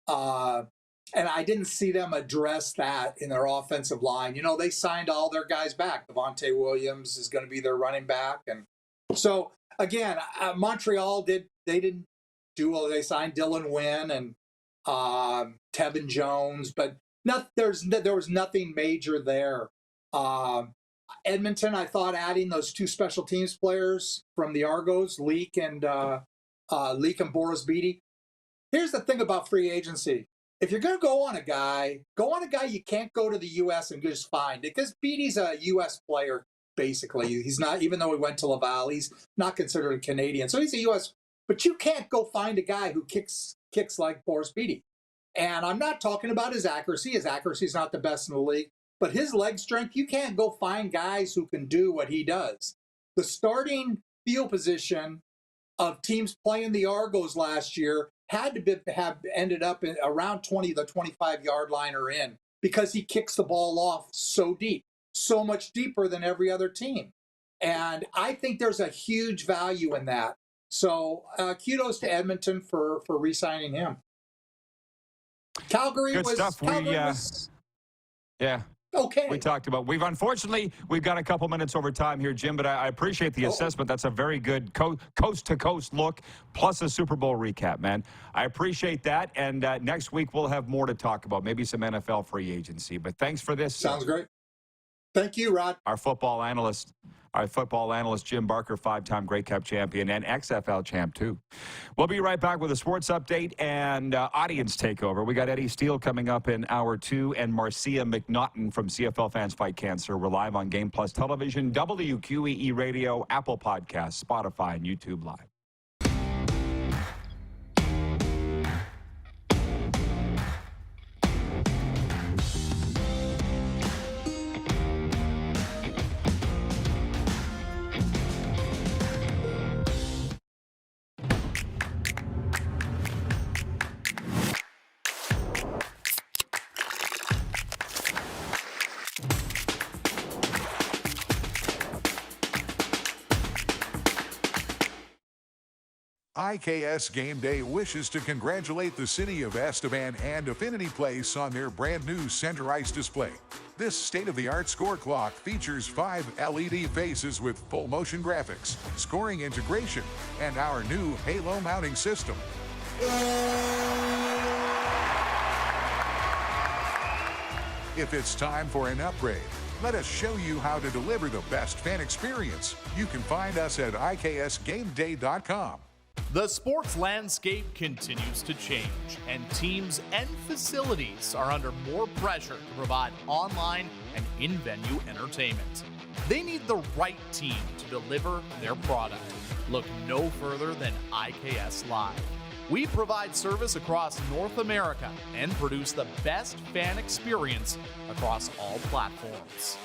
And I didn't see them address that in their offensive line. They signed all their guys back. Devontae Williams is going to be their running back. And so, again, Montreal they signed Dylan Wynn and Tevin Jones, but there was nothing major there. Edmonton, I thought adding those 2 special teams players from the Argos, Leak and Boris Beatty. Here's the thing about free agency. If you're going to go on a guy you can't go to the U.S. and just find it, because Beatty's a U.S. player, basically. He's not, even though he went to Laval, he's not considered a Canadian. So he's a U.S., but you can't go find a guy who kicks like Boris Beatty. And I'm not talking about his accuracy. His accuracy is not the best in the league. But his leg strength, you can't go find guys who can do what he does. The starting field position of teams playing the Argos last year had to have ended up in around the 25-yard line or in, because he kicks the ball off so deep, so much deeper than every other team. And I think there's a huge value in that. So kudos to Edmonton for re-signing him. Calgary Good was stuff. Yeah. Okay. We talked about. We've got a couple minutes over time here, Jim, but I appreciate the assessment. That's a very good coast-to-coast look, plus a Super Bowl recap, man. I appreciate that, and next week we'll have more to talk about, maybe some NFL free agency. But thanks for this. Sounds great. Thank you, Rod. Our football analyst, Jim Barker, 5-time Grey Cup champion and XFL champ, too. We'll be right back with a sports update and audience takeover. We got Eddie Steele coming up in hour 2 and Marcia McNaughton from CFL Fans Fight Cancer. We're live on Game Plus Television, WQEE Radio, Apple Podcasts, Spotify, and YouTube Live. IKS Game Day wishes to congratulate the City of Estevan and Affinity Place on their brand new center ice display. This state-of-the-art score clock features 5 LED faces with full motion graphics, scoring integration, and our new Halo mounting system. If it's time for an upgrade, let us show you how to deliver the best fan experience. You can find us at IKSGameDay.com. The sports landscape continues to change, and teams and facilities are under more pressure to provide online and in-venue entertainment. They need the right team to deliver their product. Look no further than IKS Live. We provide service across North America and produce the best fan experience across all platforms.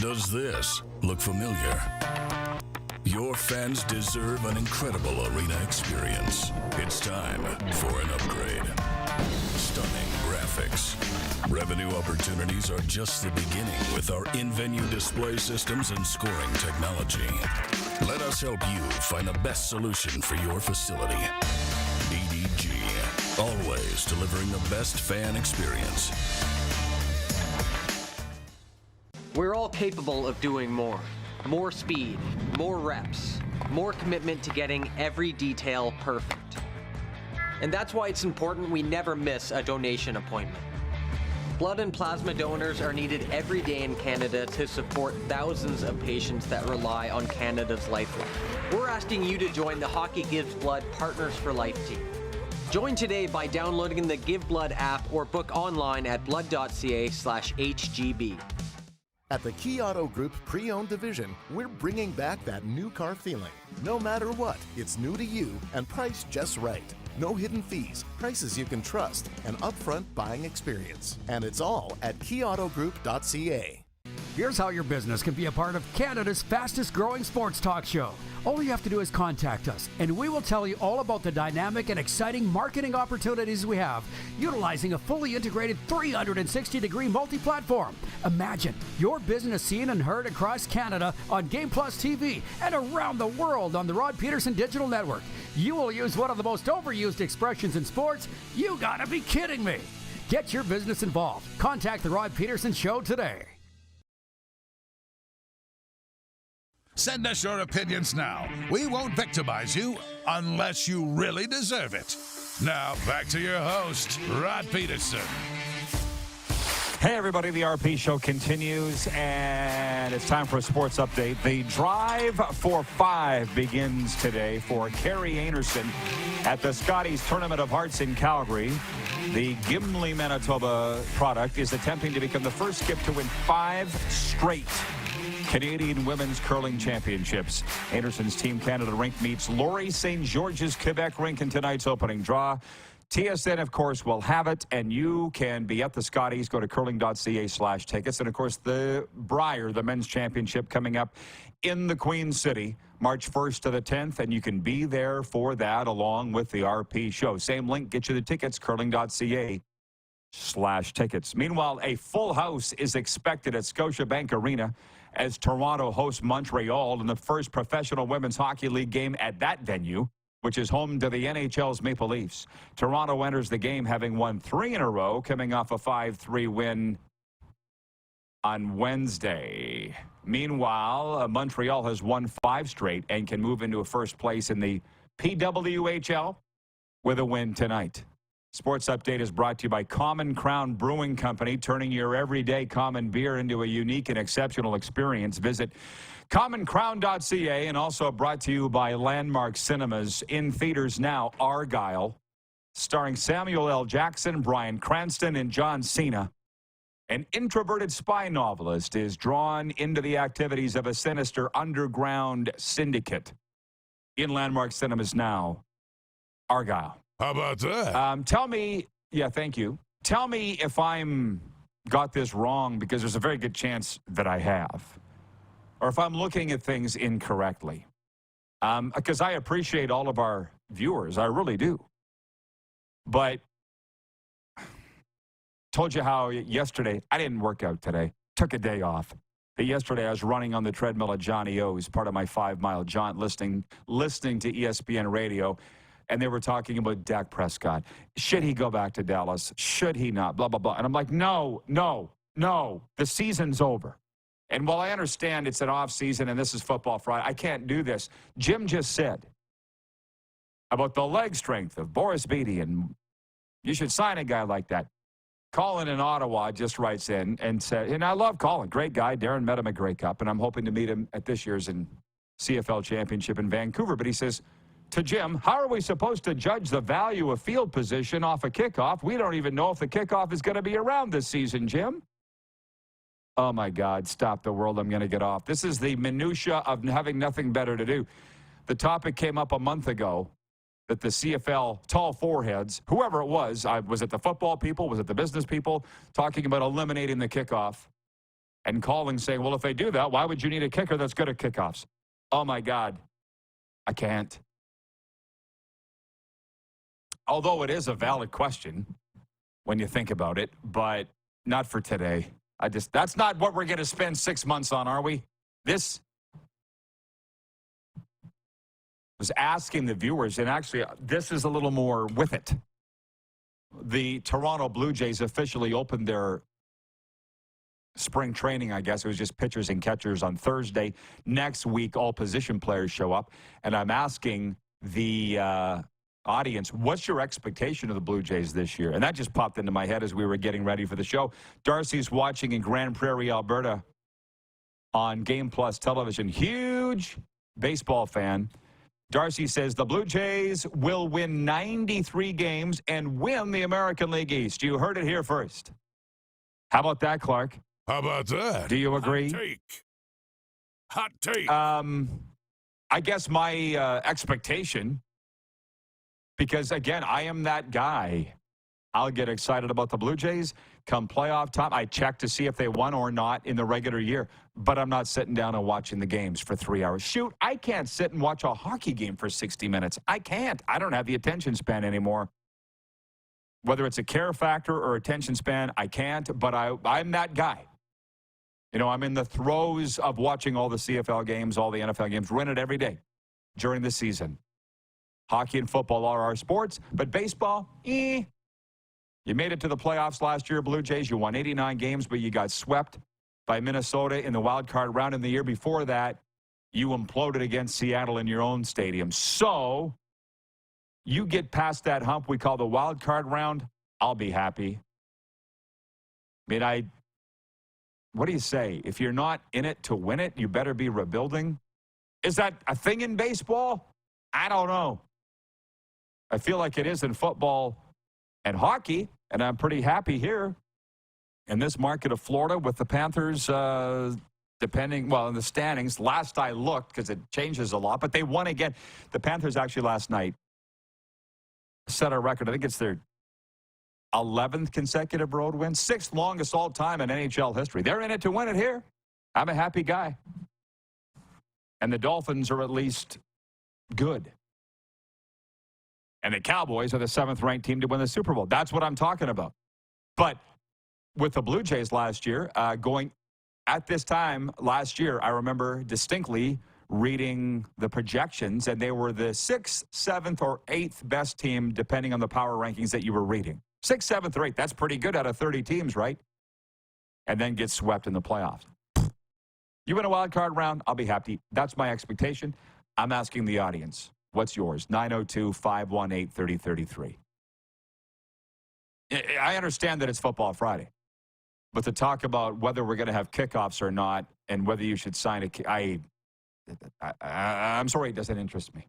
Does this look familiar? Your fans deserve an incredible arena experience. It's time for an upgrade. Stunning graphics. Revenue opportunities are just the beginning with our in-venue display systems and scoring technology. Let us help you find the best solution for your facility. EDG, always delivering the best fan experience. We're all capable of doing more. More speed, more reps, more commitment to getting every detail perfect. And that's why it's important we never miss a donation appointment. Blood and plasma donors are needed every day in Canada to support thousands of patients that rely on Canada's lifeline. We're asking you to join the Hockey Gives Blood Partners for Life team. Join today by downloading the Give Blood app or book online at blood.ca/HGB. At the Key Auto Group Pre-Owned Division, we're bringing back that new car feeling. No matter what, it's new to you and priced just right. No hidden fees, prices you can trust, an upfront buying experience. And it's all at keyautogroup.ca. Here's how your business can be a part of Canada's fastest growing sports talk show. All you have to do is contact us, and we will tell you all about the dynamic and exciting marketing opportunities we have, utilizing a fully integrated 360-degree multi-platform. Imagine your business seen and heard across Canada on Game Plus TV and around the world on the Rod Pedersen Digital Network. You will use one of the most overused expressions in sports. You gotta be kidding me. Get your business involved. Contact the Rod Pedersen Show today. Send us your opinions now. We won't victimize you unless you really deserve it. Now, back to your host, Rod Pedersen. Hey, everybody, the RP Show continues, and it's time for a sports update. The Drive for 5 begins today for Carrie Anderson at the Scotties Tournament of Hearts in Calgary. The Gimli, Manitoba product is attempting to become the first skip to win 5 straight Canadian Women's Curling Championships. Anderson's Team Canada rink meets Laurie St. George's Quebec rink in tonight's opening draw. TSN, of course, will have it, and you can be at the Scotties. Go to curling.ca/tickets. And, of course, the Brier, the men's championship, coming up in the Queen City, March 1st to the 10th, and you can be there for that along with the RP Show. Same link, get you the tickets, curling.ca/tickets. Meanwhile, a full house is expected at Scotiabank Arena as Toronto hosts Montreal in the first professional women's hockey league game at that venue, which is home to the NHL's Maple Leafs. Toronto enters the game having won 3 in a row, coming off a 5-3 win on Wednesday. Meanwhile, Montreal has won 5 straight and can move into a first place in the PWHL with a win tonight. Sports Update is brought to you by Common Crown Brewing Company, turning your everyday common beer into a unique and exceptional experience. Visit commoncrown.ca, and also brought to you by Landmark Cinemas, in theaters now, Argyle, starring Samuel L. Jackson, Bryan Cranston, and John Cena. An introverted spy novelist is drawn into the activities of a sinister underground syndicate. In Landmark Cinemas now, Argyle. How about that? Tell me, yeah, thank you. Tell me if I'm got this wrong, because there's a very good chance that I have. Or if I'm looking at things incorrectly. Because I appreciate all of our viewers. I really do. But told you how yesterday, I didn't work out today. Took a day off. But yesterday I was running on the treadmill at Johnny O's, part of my 5-mile jaunt, listening to ESPN radio. And they were talking about Dak Prescott. Should he go back to Dallas? Should he not? Blah, blah, blah. And I'm like, no. The season's over. And while I understand it's an off season and this is Football Friday, I can't do this. Jim just said about the leg strength of Boris Beatty, and you should sign a guy like that. Colin in Ottawa just writes in and said, and I love Colin, great guy. Darren met him at Grey Cup, and I'm hoping to meet him at this year's CFL Championship in Vancouver. But he says, to Jim, how are we supposed to judge the value of field position off a kickoff? We don't even know if the kickoff is going to be around this season, Jim. Oh, my God, stop the world. I'm going to get off. This is the minutia of having nothing better to do. The topic came up a month ago that the CFL tall foreheads, whoever it was it the football people, was it the business people, talking about eliminating the kickoff and calling saying, well, if they do that, why would you need a kicker that's good at kickoffs? Oh, my God, I can't. Although it is a valid question when you think about it, but not for today. That's not what we're going to spend 6 months on, are we? This was asking the viewers, and actually this is a little more with it. The Toronto Blue Jays officially opened their spring training, I guess. It was just pitchers and catchers on Thursday. Next week, all position players show up, and I'm asking the audience, what's your expectation of the Blue Jays this year? And that just popped into my head as we were getting ready for the show. Darcy's watching in Grand Prairie, Alberta on Game Plus television. Huge baseball fan. Darcy says the Blue Jays will win 93 games and win the American League East. You heard it here first. How about that, Clark? How about that? Do you agree? Hot take. I guess my expectation, because, again, I am that guy. I'll get excited about the Blue Jays come playoff time. I check to see if they won or not in the regular year, but I'm not sitting down and watching the games for 3 hours. Shoot, I can't sit and watch a hockey game for 60 minutes. I can't. I don't have the attention span anymore. Whether it's a care factor or attention span, I can't, but I'm that guy. You know, I'm in the throes of watching all the CFL games, all the NFL games. We're in it every day during the season. Hockey and football are our sports, but baseball, You made it to the playoffs last year, Blue Jays. You won 89 games, but you got swept by Minnesota in the wild card round. In the year before that, you imploded against Seattle in your own stadium. So you get past that hump we call the wild card round, I'll be happy. I mean, what do you say? If you're not in it to win it, you better be rebuilding. Is that a thing in baseball? I don't know. I feel like it is in football and hockey, and I'm pretty happy here in this market of Florida with the Panthers, in the standings. Last I looked, because it changes a lot, but they won again. The Panthers actually last night set a record. I think it's their 11th consecutive road win, 6th longest all time in NHL history. They're in it to win it here. I'm a happy guy. And the Dolphins are at least good. And the Cowboys are the 7th-ranked team to win the Super Bowl. That's what I'm talking about. But with the Blue Jays last year, going at this time last year, I remember distinctly reading the projections, and they were the 6th, 7th, or 8th best team, depending on the power rankings that you were reading. 6th, 7th, or 8th. That's pretty good out of 30 teams, right? And then get swept in the playoffs. You win a wild card round, I'll be happy. That's my expectation. I'm asking the audience. What's yours? 902-518-3033. I understand that it's Football Friday, but to talk about whether we're going to have kickoffs or not and whether you should sign I'm sorry, it doesn't interest me.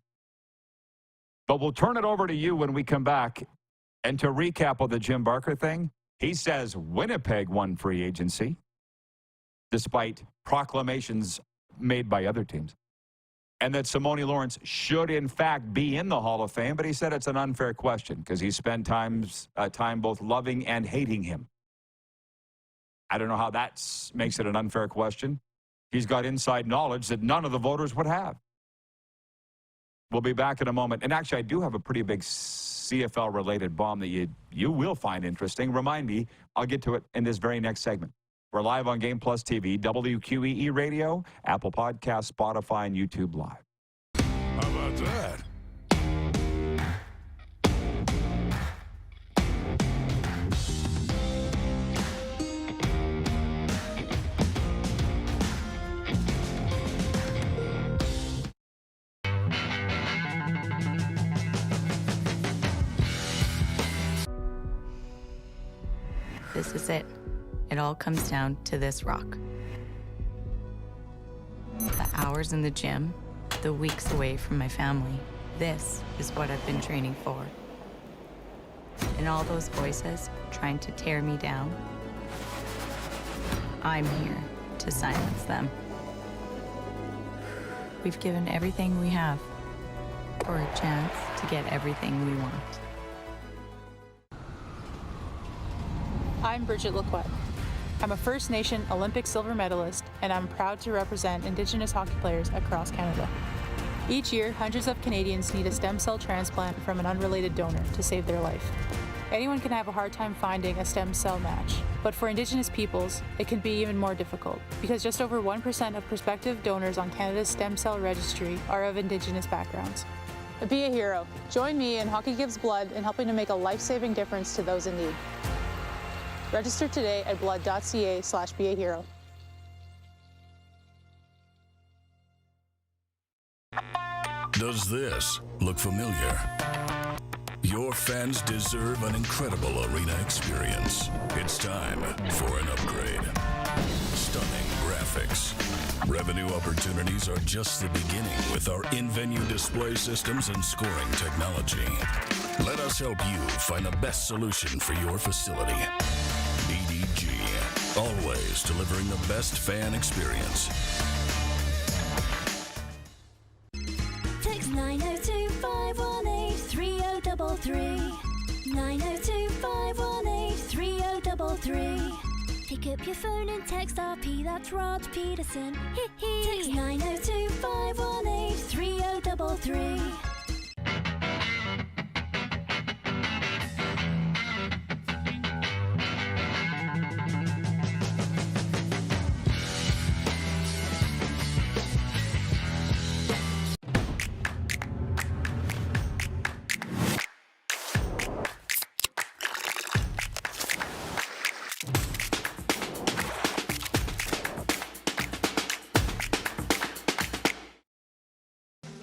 But we'll turn it over to you when we come back. And to recap of the Jim Barker thing, He says Winnipeg won free agency, despite proclamations made by other teams, and that Simone Lawrence should, in fact, be in the Hall of Fame, but he said it's an unfair question because he spent time both loving and hating him. I don't know how that makes it an unfair question. He's got inside knowledge that none of the voters would have. We'll be back in a moment. And actually, I do have a pretty big CFL-related bomb that you will find interesting. Remind me, I'll get to it in this very next segment. We're live on Game Plus TV, WQEE Radio, Apple Podcasts, Spotify, and YouTube Live. How about that? This is it. It all comes down to this rock. The hours in the gym, the weeks away from my family. This is what I've been training for. And all those voices trying to tear me down, I'm here to silence them. We've given everything we have for a chance to get everything we want. I'm Bridget Lacquette. I'm a First Nation Olympic silver medalist, and I'm proud to represent Indigenous hockey players across Canada. Each year, hundreds of Canadians need a stem cell transplant from an unrelated donor to save their life. Anyone can have a hard time finding a stem cell match, but for Indigenous peoples, it can be even more difficult because just over 1% of prospective donors on Canada's stem cell registry are of Indigenous backgrounds. Be a hero. Join me in Hockey Gives Blood in helping to make a life-saving difference to those in need. Register today at blood.ca/beahero. Does this look familiar? Your fans deserve an incredible arena experience. It's time for an upgrade. Stunning graphics. Revenue opportunities are just the beginning with our in-venue display systems and scoring technology. Let us help you find the best solution for your facility. EDG, always delivering the best fan experience. Text 902-518-3033. 902-518-3033. Pick up your phone and text RP, that's Rod Pedersen. Text 902-518-3033.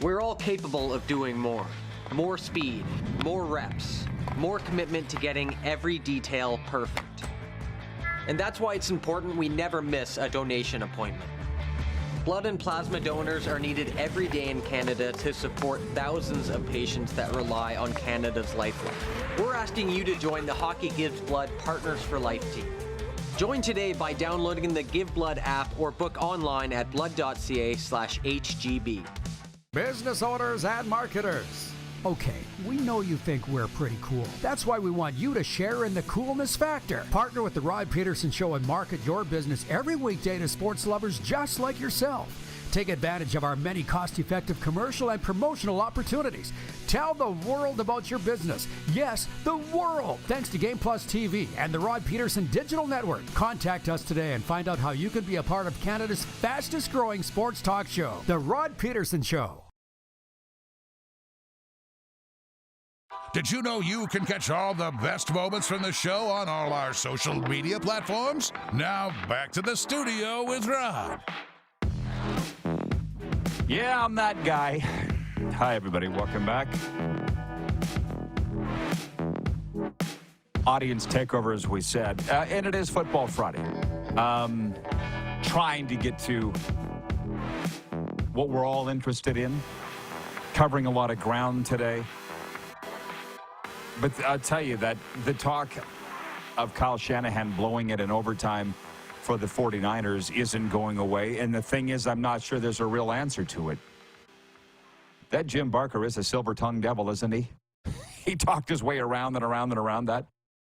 We're all capable of doing more. More speed, more reps, more commitment to getting every detail perfect. And that's why it's important we never miss a donation appointment. Blood and plasma donors are needed every day in Canada to support thousands of patients that rely on Canada's lifeline. We're asking you to join the Hockey Gives Blood Partners for Life team. Join today by downloading the Give Blood app or book online at blood.ca/HGB. Business owners and marketers. Okay, we know you think we're pretty cool. That's why we want you to share in the coolness factor. Partner with the Rod Pedersen Show and market your business every weekday to sports lovers just like yourself. Take advantage of our many cost-effective commercial and promotional opportunities. Tell the world about your business. Yes, the world. Thanks to Game Plus TV and the Rod Pedersen Digital Network. Contact us today and find out how you can be a part of Canada's fastest-growing sports talk show, The Rod Pedersen Show. Did you know you can catch all the best moments from the show on all our social media platforms? Now, back to the studio with Rod. Yeah, I'm that guy. Hi, everybody. Welcome back. Audience takeover, as we said. And it is Football Friday. Trying to get to what we're all interested in. Covering a lot of ground today. But I'll tell you that the talk of Kyle Shanahan blowing it in overtime for the 49ers isn't going away. And the thing is, I'm not sure there's a real answer to it. That Jim Barker is a silver-tongued devil, isn't he? He talked his way around and around and around that.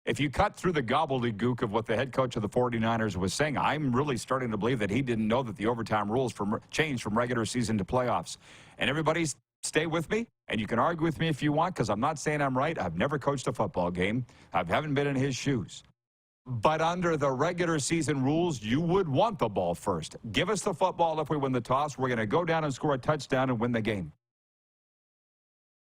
If you cut through the gobbledygook of what the head coach of the 49ers was saying, I'm really starting to believe that he didn't know that the overtime rules changed from regular season to playoffs. And everybody stay with me, and you can argue with me if you want, because I'm not saying I'm right. I've never coached a football game. I haven't been in his shoes. But under the regular season rules, you would want the ball first. Give us the football if we win the toss. We're going to go down and score a touchdown and win the game.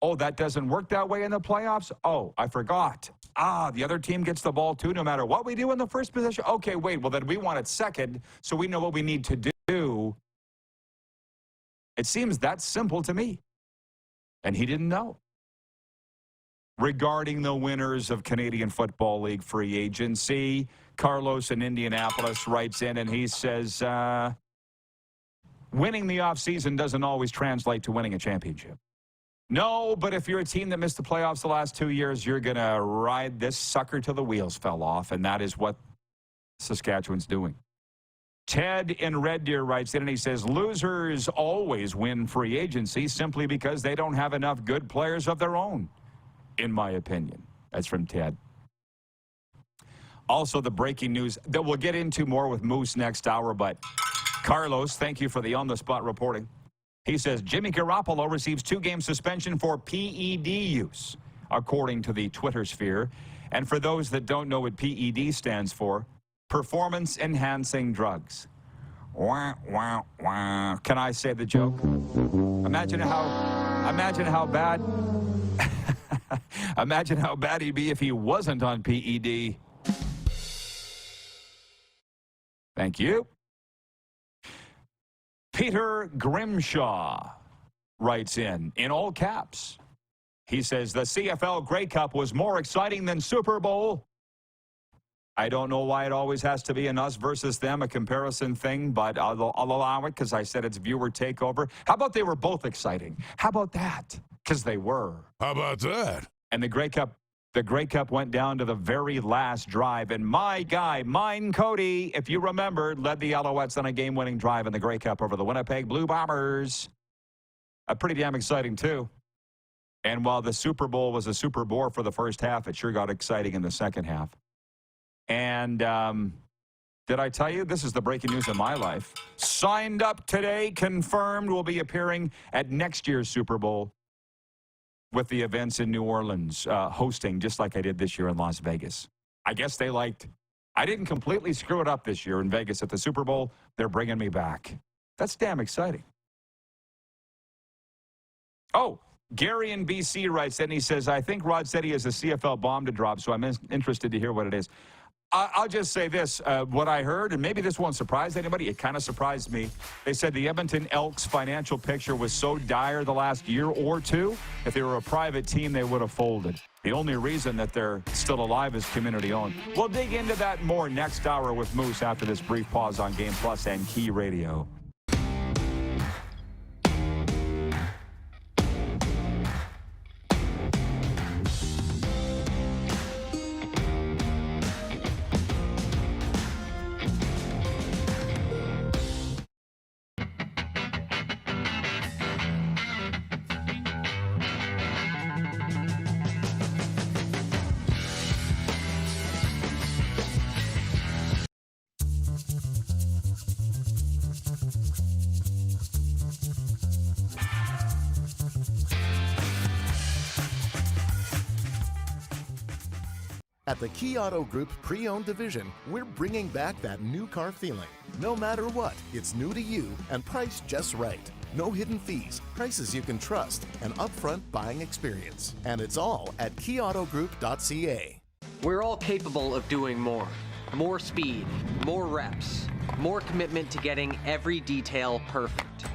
Oh, that doesn't work that way in the playoffs? Oh, I forgot. The other team gets the ball too, no matter what we do in the first possession? Okay, wait, well, then we want it second, so we know what we need to do. It seems that simple to me. And he didn't know. Regarding the winners of Canadian Football League free agency, Carlos in Indianapolis writes in and he says, winning the offseason doesn't always translate to winning a championship. No, but if you're a team that missed the playoffs the last 2 years, you're going to ride this sucker till the wheels fell off, and that is what Saskatchewan's doing. Ted in Red Deer writes in and he says, losers always win free agency simply because they don't have enough good players of their own, in my opinion. That's from Ted. Also, the breaking news that we'll get into more with Moose next hour, but Carlos, thank you for the on-the-spot reporting. He says, Jimmy Garoppolo receives 2-game suspension for PED use, according to the Twitter sphere. And for those that don't know what PED stands for, performance-enhancing drugs. Wah, wah, wah. Can I say the joke? Imagine how bad imagine how bad he'd be if he wasn't on PED. Thank you. Peter Grimshaw writes in all caps. He says, the CFL Grey Cup was more exciting than Super Bowl. I don't know why it always has to be an us versus them, a comparison thing, but I'll allow it because I said it's viewer takeover. How about they were both exciting? How about that? Because they were. How about that? And the Grey Cup went down to the very last drive, and my guy, mine Cody, if you remember, led the Alouettes on a game-winning drive in the Grey Cup over the Winnipeg Blue Bombers. Pretty damn exciting, too. And while the Super Bowl was a super bore for the first half, it sure got exciting in the second half. And did I tell you, this is the breaking news of my life. Signed up today, confirmed, will be appearing at next year's Super Bowl with the events in New Orleans, hosting just like I did this year in Las Vegas. I guess they liked, I didn't completely screw it up this year in Vegas at the Super Bowl. They're bringing me back. That's damn exciting. Oh, Gary in BC writes, and he says, I think Rod said he has a CFL bomb to drop, so I'm interested to hear what it is. I'll just say this, what I heard, and maybe this won't surprise anybody, it kind of surprised me. They said the Edmonton Elks' financial picture was so dire the last year or two, if they were a private team, they would have folded. The only reason that they're still alive is community-owned. We'll dig into that more next hour with Moose after this brief pause on Game Plus and Key Radio. At the Key Auto Group Pre-Owned Division, we're bringing back that new car feeling. No matter what, it's new to you and priced just right. No hidden fees, prices you can trust, an upfront buying experience. And it's all at keyautogroup.ca. We're all capable of doing more. More speed, more reps, more commitment to getting every detail perfect.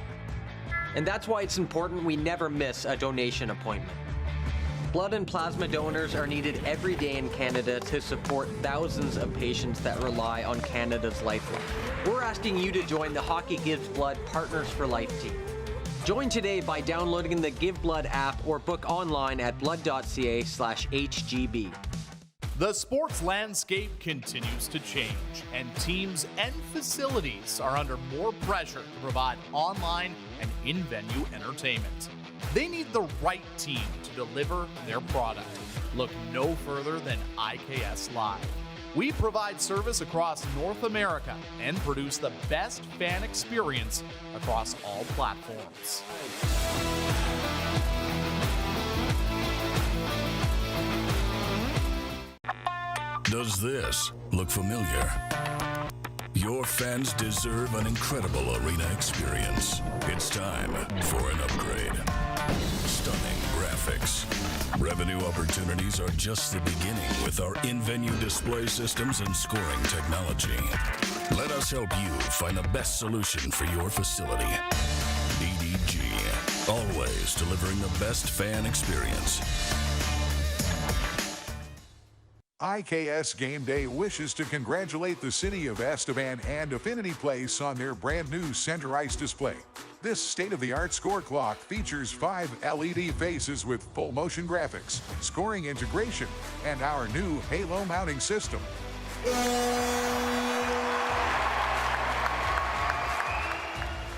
And that's why it's important we never miss a donation appointment. Blood and plasma donors are needed every day in Canada to support thousands of patients that rely on Canada's lifeline. We're asking you to join the Hockey Gives Blood Partners for Life team. Join today by downloading the Give Blood app or book online at blood.ca/HGB. The sports landscape continues to change, and teams and facilities are under more pressure to provide online and in-venue entertainment. They need the right team to deliver their product. Look no further than IKS Live. We provide service across North America and produce the best fan experience across all platforms. Does this look familiar? Your fans deserve an incredible arena experience. It's time for an upgrade. Stunning graphics. Revenue opportunities are just the beginning with our in-venue display systems and scoring technology. Let us help you find the best solution for your facility. EDG, always delivering the best fan experience. IKS Game Day wishes to congratulate the city of Estevan and Affinity Place on their brand new center ice display. This state-of-the-art score clock features 5 LED faces with full motion graphics, scoring integration, and our new halo mounting system.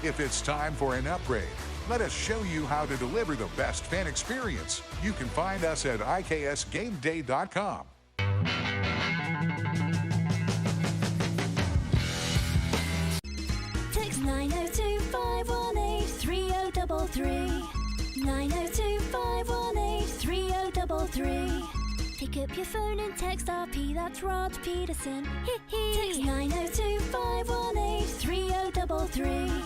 If it's time for an upgrade, let us show you how to deliver the best fan experience. You can find us at iksgameday.com. Text 902-518-3033. 902-518-3033. Pick up your phone and text RP, that's Rod Pedersen. Text 902-518-3033.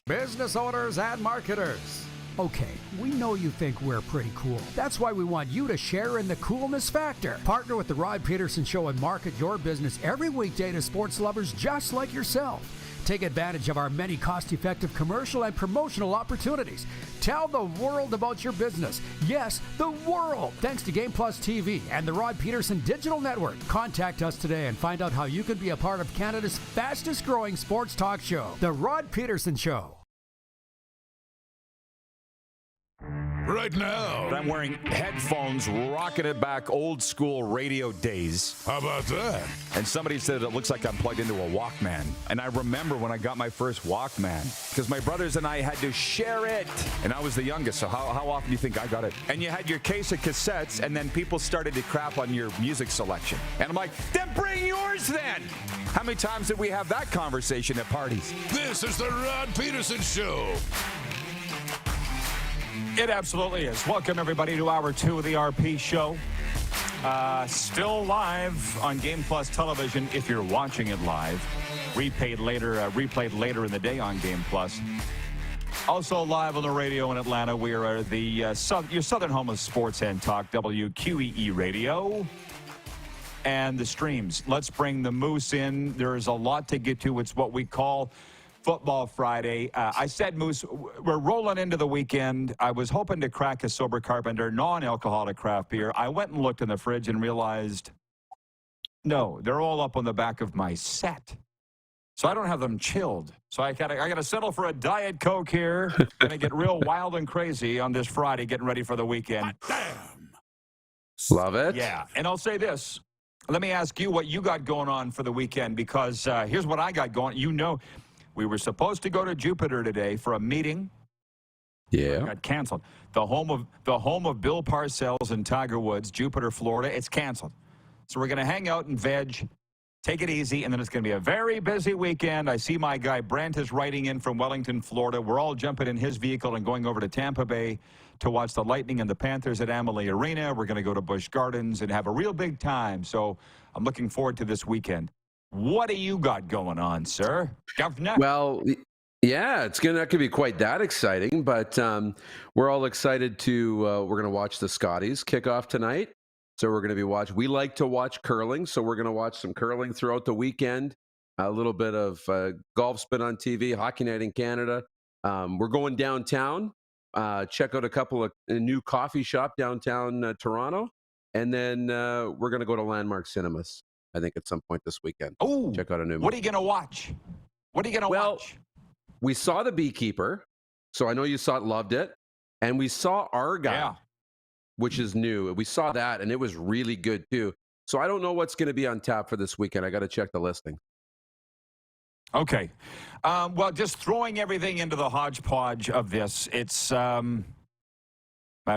Business owners and marketers. Okay, we know you think we're pretty cool. That's why we want you to share in the coolness factor. Partner with the Rod Pedersen Show and market your business every weekday to sports lovers just like yourself. Take advantage of our many cost-effective commercial and promotional opportunities. Tell the world about your business. Yes, the world. Thanks to Game Plus TV and the Rod Pedersen Digital Network. Contact us today and find out how you can be a part of Canada's fastest-growing sports talk show, The Rod Pedersen Show. Right now. I'm wearing headphones, rocking it back, old school radio days. How about that? And somebody said it looks like I'm plugged into a Walkman. And I remember when I got my first Walkman, because my brothers and I had to share it. And I was the youngest, so how often do you think I got it? And you had your case of cassettes, and then people started to crap on your music selection. And I'm like, then bring yours then! How many times did we have that conversation at parties? This is the Rod Pedersen Show. It absolutely is. Welcome, everybody, to Hour 2 of the RP Show. Still live on Game Plus Television if you're watching it live. Replayed later in the day on Game Plus. Also live on the radio in Atlanta. We are your southern home of sports and talk, WQEE Radio. And the streams. Let's bring the Moose in. There's a lot to get to. It's what we call Football Friday. I said, Moose, we're rolling into the weekend. I was hoping to crack a Sober Carpenter non-alcoholic craft beer. I went and looked in the fridge and realized, no, they're all up on the back of my set. So I don't have them chilled. So I gotta settle for a Diet Coke here. Gonna get real wild and crazy on this Friday, getting ready for the weekend. Damn. Love it. Yeah, and I'll say this. Let me ask you what you got going on for the weekend, because here's what I got going. You know, we were supposed to go to Jupiter today for a meeting. Yeah. It got canceled. The home of Bill Parcells and Tiger Woods, Jupiter, Florida, it's canceled. So we're going to hang out and veg, take it easy, and then it's going to be a very busy weekend. I see my guy Brent is writing in from Wellington, Florida. We're all jumping in his vehicle and going over to Tampa Bay to watch the Lightning and the Panthers at Amalie Arena. We're going to go to Busch Gardens and have a real big time. So I'm looking forward to this weekend. What do you got going on, sir? Governor? Well, yeah, it's not gonna be quite that exciting, but we're all excited to. We're gonna watch the Scotties kick off tonight, so we're gonna be watching. We like to watch curling, so we're gonna watch some curling throughout the weekend. A little bit of golf spin on TV, Hockey Night in Canada. We're going downtown. Check out a couple of new coffee shop downtown Toronto, and then we're gonna go to Landmark Cinemas. I think at some point this weekend. Oh, check out a new movie. What are you going to watch? What are you going to watch? We saw The Beekeeper, so I know you saw it, loved it. And we saw Argyle, which is new. We saw that, and it was really good, too. So I don't know what's going to be on tap for this weekend. I got to check the listing. Okay. Well, just throwing everything into the hodgepodge of this, it's my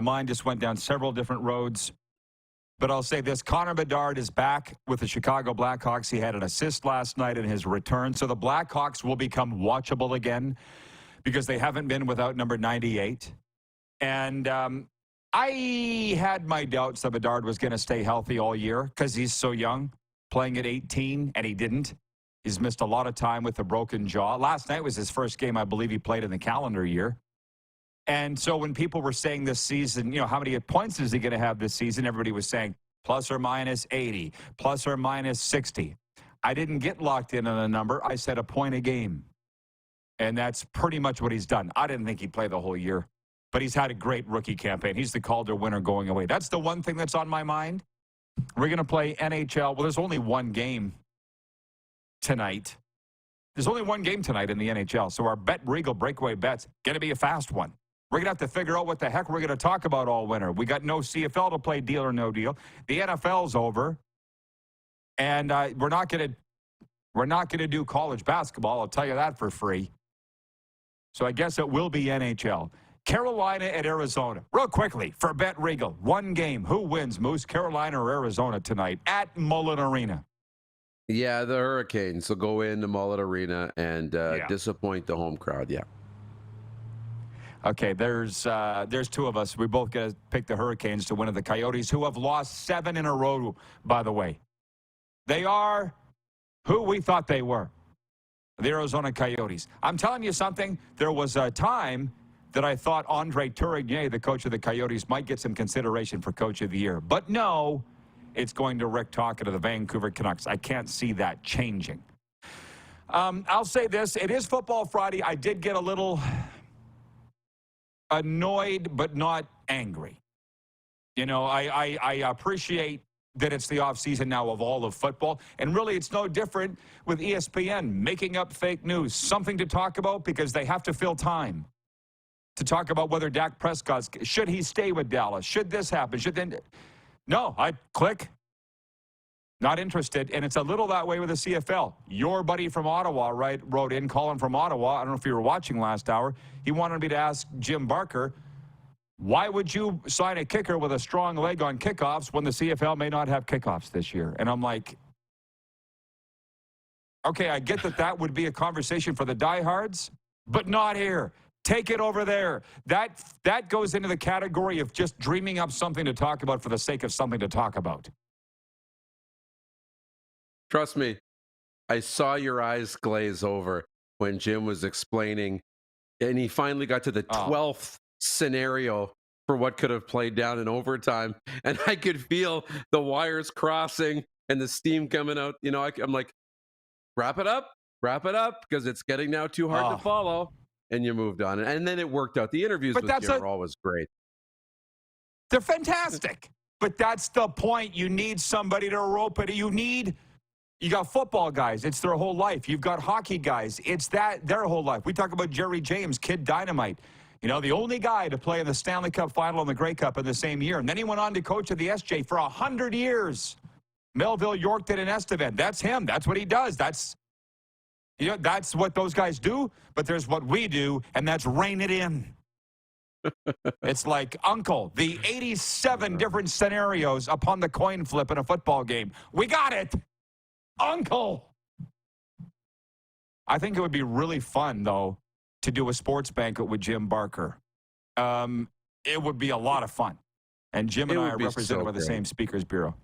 mind just went down several different roads. But I'll say this, Connor Bedard is back with the Chicago Blackhawks. He had an assist last night in his return. So the Blackhawks will become watchable again because they haven't been without number 98. And I had my doubts that Bedard was going to stay healthy all year because he's so young, playing at 18, and he didn't. He's missed a lot of time with a broken jaw. Last night was his first game, I believe, he played in the calendar year. And so when people were saying this season, how many points is he going to have this season? Everybody was saying plus or minus 80, plus or minus 60. I didn't get locked in on a number. I said a point a game. And that's pretty much what he's done. I didn't think he'd play the whole year. But he's had a great rookie campaign. He's the Calder winner going away. That's the one thing that's on my mind. We're going to play NHL. Well, there's only one game tonight. There's only one game tonight in the NHL. So our Bet Regal breakaway bet's going to be a fast one. We're going to have to figure out what the heck we're going to talk about all winter. We got no CFL to play, Deal or No Deal. The NFL's over. And we're not going to do college basketball. I'll tell you that for free. So I guess it will be NHL. Carolina at Arizona. Real quickly, for Bet Regal, one game. Who wins, Moose, Carolina or Arizona tonight at Mullet Arena? Yeah, the Hurricanes will go into Mullet Arena and disappoint the home crowd, yeah. Okay, there's two of us. We both got to pick the Hurricanes to win at the Coyotes, who have lost 7 in a row, by the way. They are who we thought they were, the Arizona Coyotes. I'm telling you something. There was a time that I thought Andre Tourigny, the coach of the Coyotes, might get some consideration for Coach of the Year. But no, it's going to Rick Tocchet of the Vancouver Canucks. I can't see that changing. I'll say this. It is Football Friday. I did get a little annoyed but not angry. I appreciate that it's the offseason now of all of football. And really, it's no different with ESPN making up fake news. Something to talk about because they have to fill time to talk about whether Dak Prescott, should he stay with Dallas? Should this happen? No, I click. Not interested. And it's a little that way with the CFL. Your buddy from Ottawa, wrote in, Colin from Ottawa. I don't know if you were watching last hour. He wanted me to ask Jim Barker, why would you sign a kicker with a strong leg on kickoffs when the CFL may not have kickoffs this year? And I'm like, okay, I get that would be a conversation for the diehards, but not here. Take it over there. That goes into the category of just dreaming up something to talk about for the sake of something to talk about. Trust me, I saw your eyes glaze over when Jim was explaining, and he finally got to the 12th scenario for what could have played down in overtime, and I could feel the wires crossing and the steam coming out. I'm like, wrap it up, because it's getting now too hard to follow. And you moved on. And then it worked out. The interviews with you are always great. They're fantastic. But that's the point. You need somebody to rope it. You got football guys. It's their whole life. You've got hockey guys. It's their whole life. We talk about Jerry James, Kid Dynamite. The only guy to play in the Stanley Cup Final and the Grey Cup in the same year. And then he went on to coach at the SJ for 100 years. Melville, Yorkton, and Estevan. That's him. That's what he does. That's what those guys do, but there's what we do, and that's rein it in. It's like Uncle, the 87 different scenarios upon the coin flip in a football game. We got it, Uncle. I think it would be really fun, though, to do a sports banquet with Jim Barker. It would be a lot of fun. And Jim and I are represented by the same Speakers Bureau.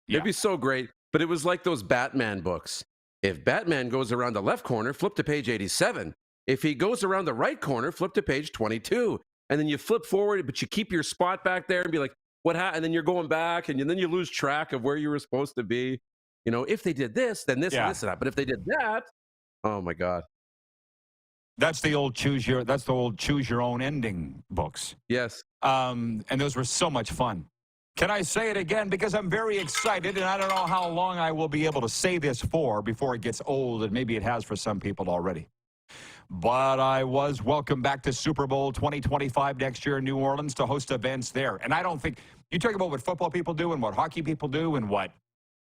Yeah. It'd be so great, but it was like those Batman books. If Batman goes around the left corner, flip to page 87. If he goes around the right corner, flip to page 22. And then you flip forward, but you keep your spot back there and be like, what happened? And then you're going back, and then you lose track of where you were supposed to be. If they did this, then this and this and that. But if they did that, oh my God. That's the old choose your own ending books. Yes. And those were so much fun. Can I say it again? Because I'm very excited, and I don't know how long I will be able to say this before it gets old, and maybe it has for some people already. But welcome back to Super Bowl 2025 next year in New Orleans to host events there. And I don't think, you talk about what football people do and what hockey people do and what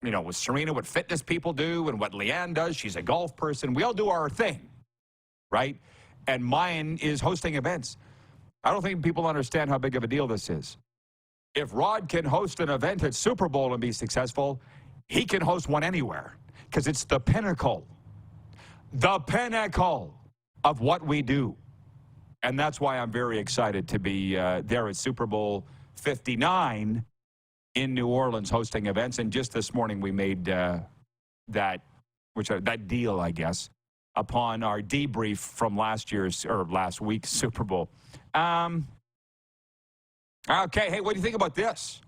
with Serena, what fitness people do and what Leanne does. She's a golf person. We all do our thing, right? And mine is hosting events. I don't think people understand how big of a deal this is. If Rod can host an event at Super Bowl and be successful, he can host one anywhere because it's the pinnacle of what we do. And that's why I'm very excited to be there at Super Bowl 59 in New Orleans hosting events. And just this morning we made that deal, I guess, upon our debrief from last week's Super Bowl. Okay, hey, what do you think about this?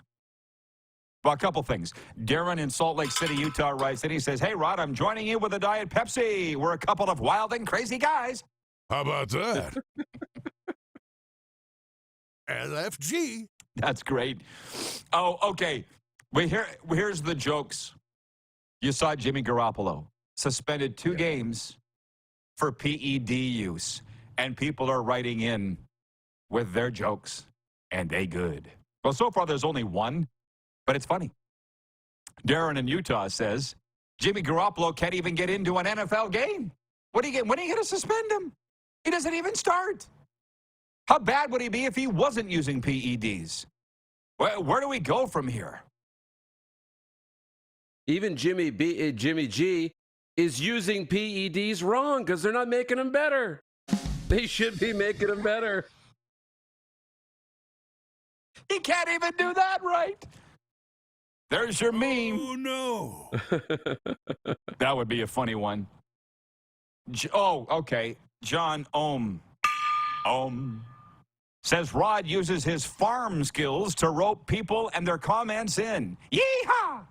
Well, a couple things. Darren in Salt Lake City, Utah writes in. He says, hey, Rod, I'm joining you with a Diet Pepsi. We're a couple of wild and crazy guys. How about that? LFG. That's great. Oh, okay. Here's the jokes. You saw Jimmy Garoppolo suspended 2 games for PED use, and people are writing in with their jokes, and they good. Well, so far there's only one, but it's funny. Darren in Utah says, Jimmy Garoppolo can't even get into an NFL game. When are you going to suspend him? He doesn't even start. How bad would he be if he wasn't using PEDs? Where do we go from here? Even Jimmy G is using PEDs wrong because they're not making them better. They should be making them better. He can't even do that right. There's your meme. Oh, no. That would be a funny one. Okay. John Ohm says Rod uses his farm skills to rope people and their comments in. Yeehaw!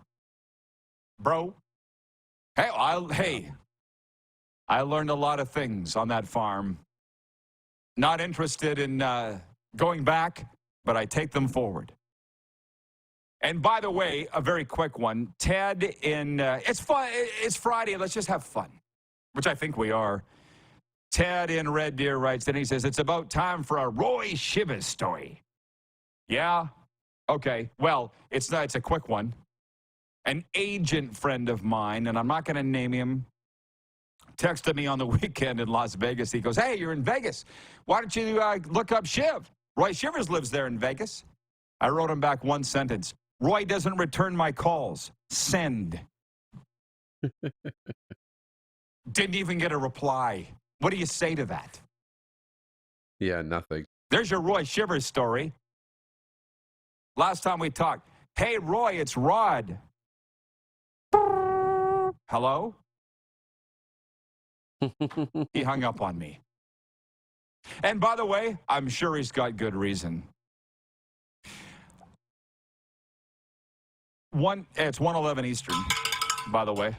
Bro. Hey, I learned a lot of things on that farm. Not interested in going back, but I take them forward. And by the way, a very quick one. Ted in, it's fun. It's Friday. Let's just have fun, which I think we are. Ted in Red Deer writes, and he says, it's about time for a Roy Shivers story. Yeah? Okay. Well, it's a quick one. An agent friend of mine, and I'm not going to name him, texted me on the weekend in Las Vegas. He goes, hey, you're in Vegas. Why don't you look up Shiv? Roy Shivers lives there in Vegas. I wrote him back one sentence. Roy doesn't return my calls. Send. Didn't even get a reply. What do you say to that? Yeah, nothing. There's your Roy Shivers story. Last time we talked. Hey, Roy, it's Rod. Hello? He hung up on me. And by the way, I'm sure he's got good reason. It's 1:11 Eastern, by the way.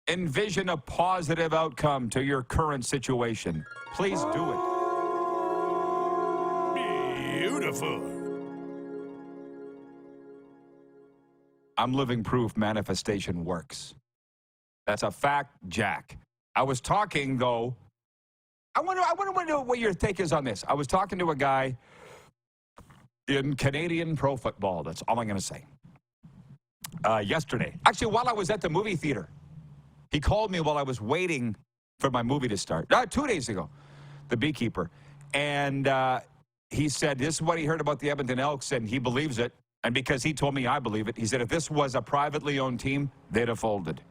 Envision a positive outcome to your current situation. Please do it. Beautiful. I'm living proof manifestation works. That's a fact, Jack. I was talking, though. I want to know what your take is on this. I was talking to a guy in Canadian pro football. That's all I'm going to say. Yesterday. Actually, while I was at the movie theater. He called me while I was waiting for my movie to start. 2 days ago, the beekeeper. And he said, this is what he heard about the Edmonton Elks, and he believes it. And because he told me I believe it, he said, if this was a privately owned team, they'd have folded.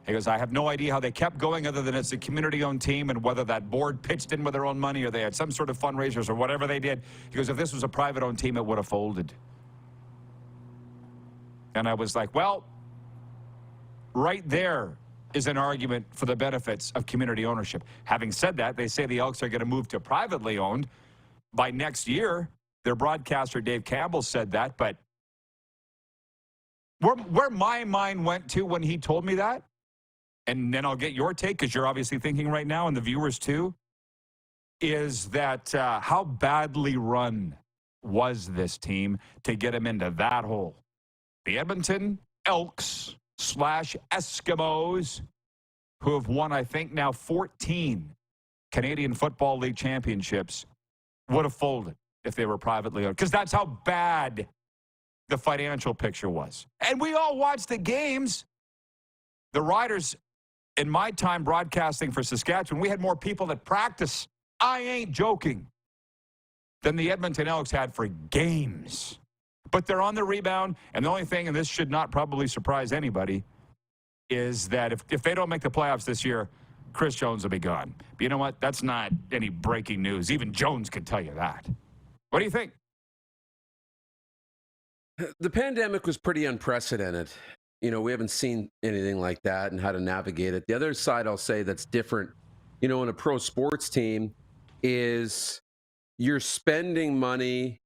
He goes, I have no idea how they kept going other than it's a community-owned team and whether that board pitched in with their own money or they had some sort of fundraisers or whatever they did. He goes, if this was a private-owned team, it would have folded. And I was like, well, right there is an argument for the benefits of community ownership. Having said that, they say the Elks are going to move to privately owned by next year. Their broadcaster, Dave Campbell, said that. But where my mind went to when he told me that, and then I'll get your take because you're obviously thinking right now, and the viewers too, is that how badly run was this team to get him into that hole? The Edmonton Elks / Eskimos, who have won, I think, now 14 Canadian Football League championships, would have folded if they were privately owned. Because that's how bad the financial picture was. And we all watched the games. The Riders, in my time broadcasting for Saskatchewan, we had more people at practice. I ain't joking. Than the Edmonton Elks had for games. But they're on the rebound, and the only thing, and this should not probably surprise anybody, is that if they don't make the playoffs this year, Chris Jones will be gone. But you know what? That's not any breaking news. Even Jones could tell you that. What do you think? The pandemic was pretty unprecedented. We haven't seen anything like that and how to navigate it. The other side I'll say that's different, in a pro sports team is you're spending money,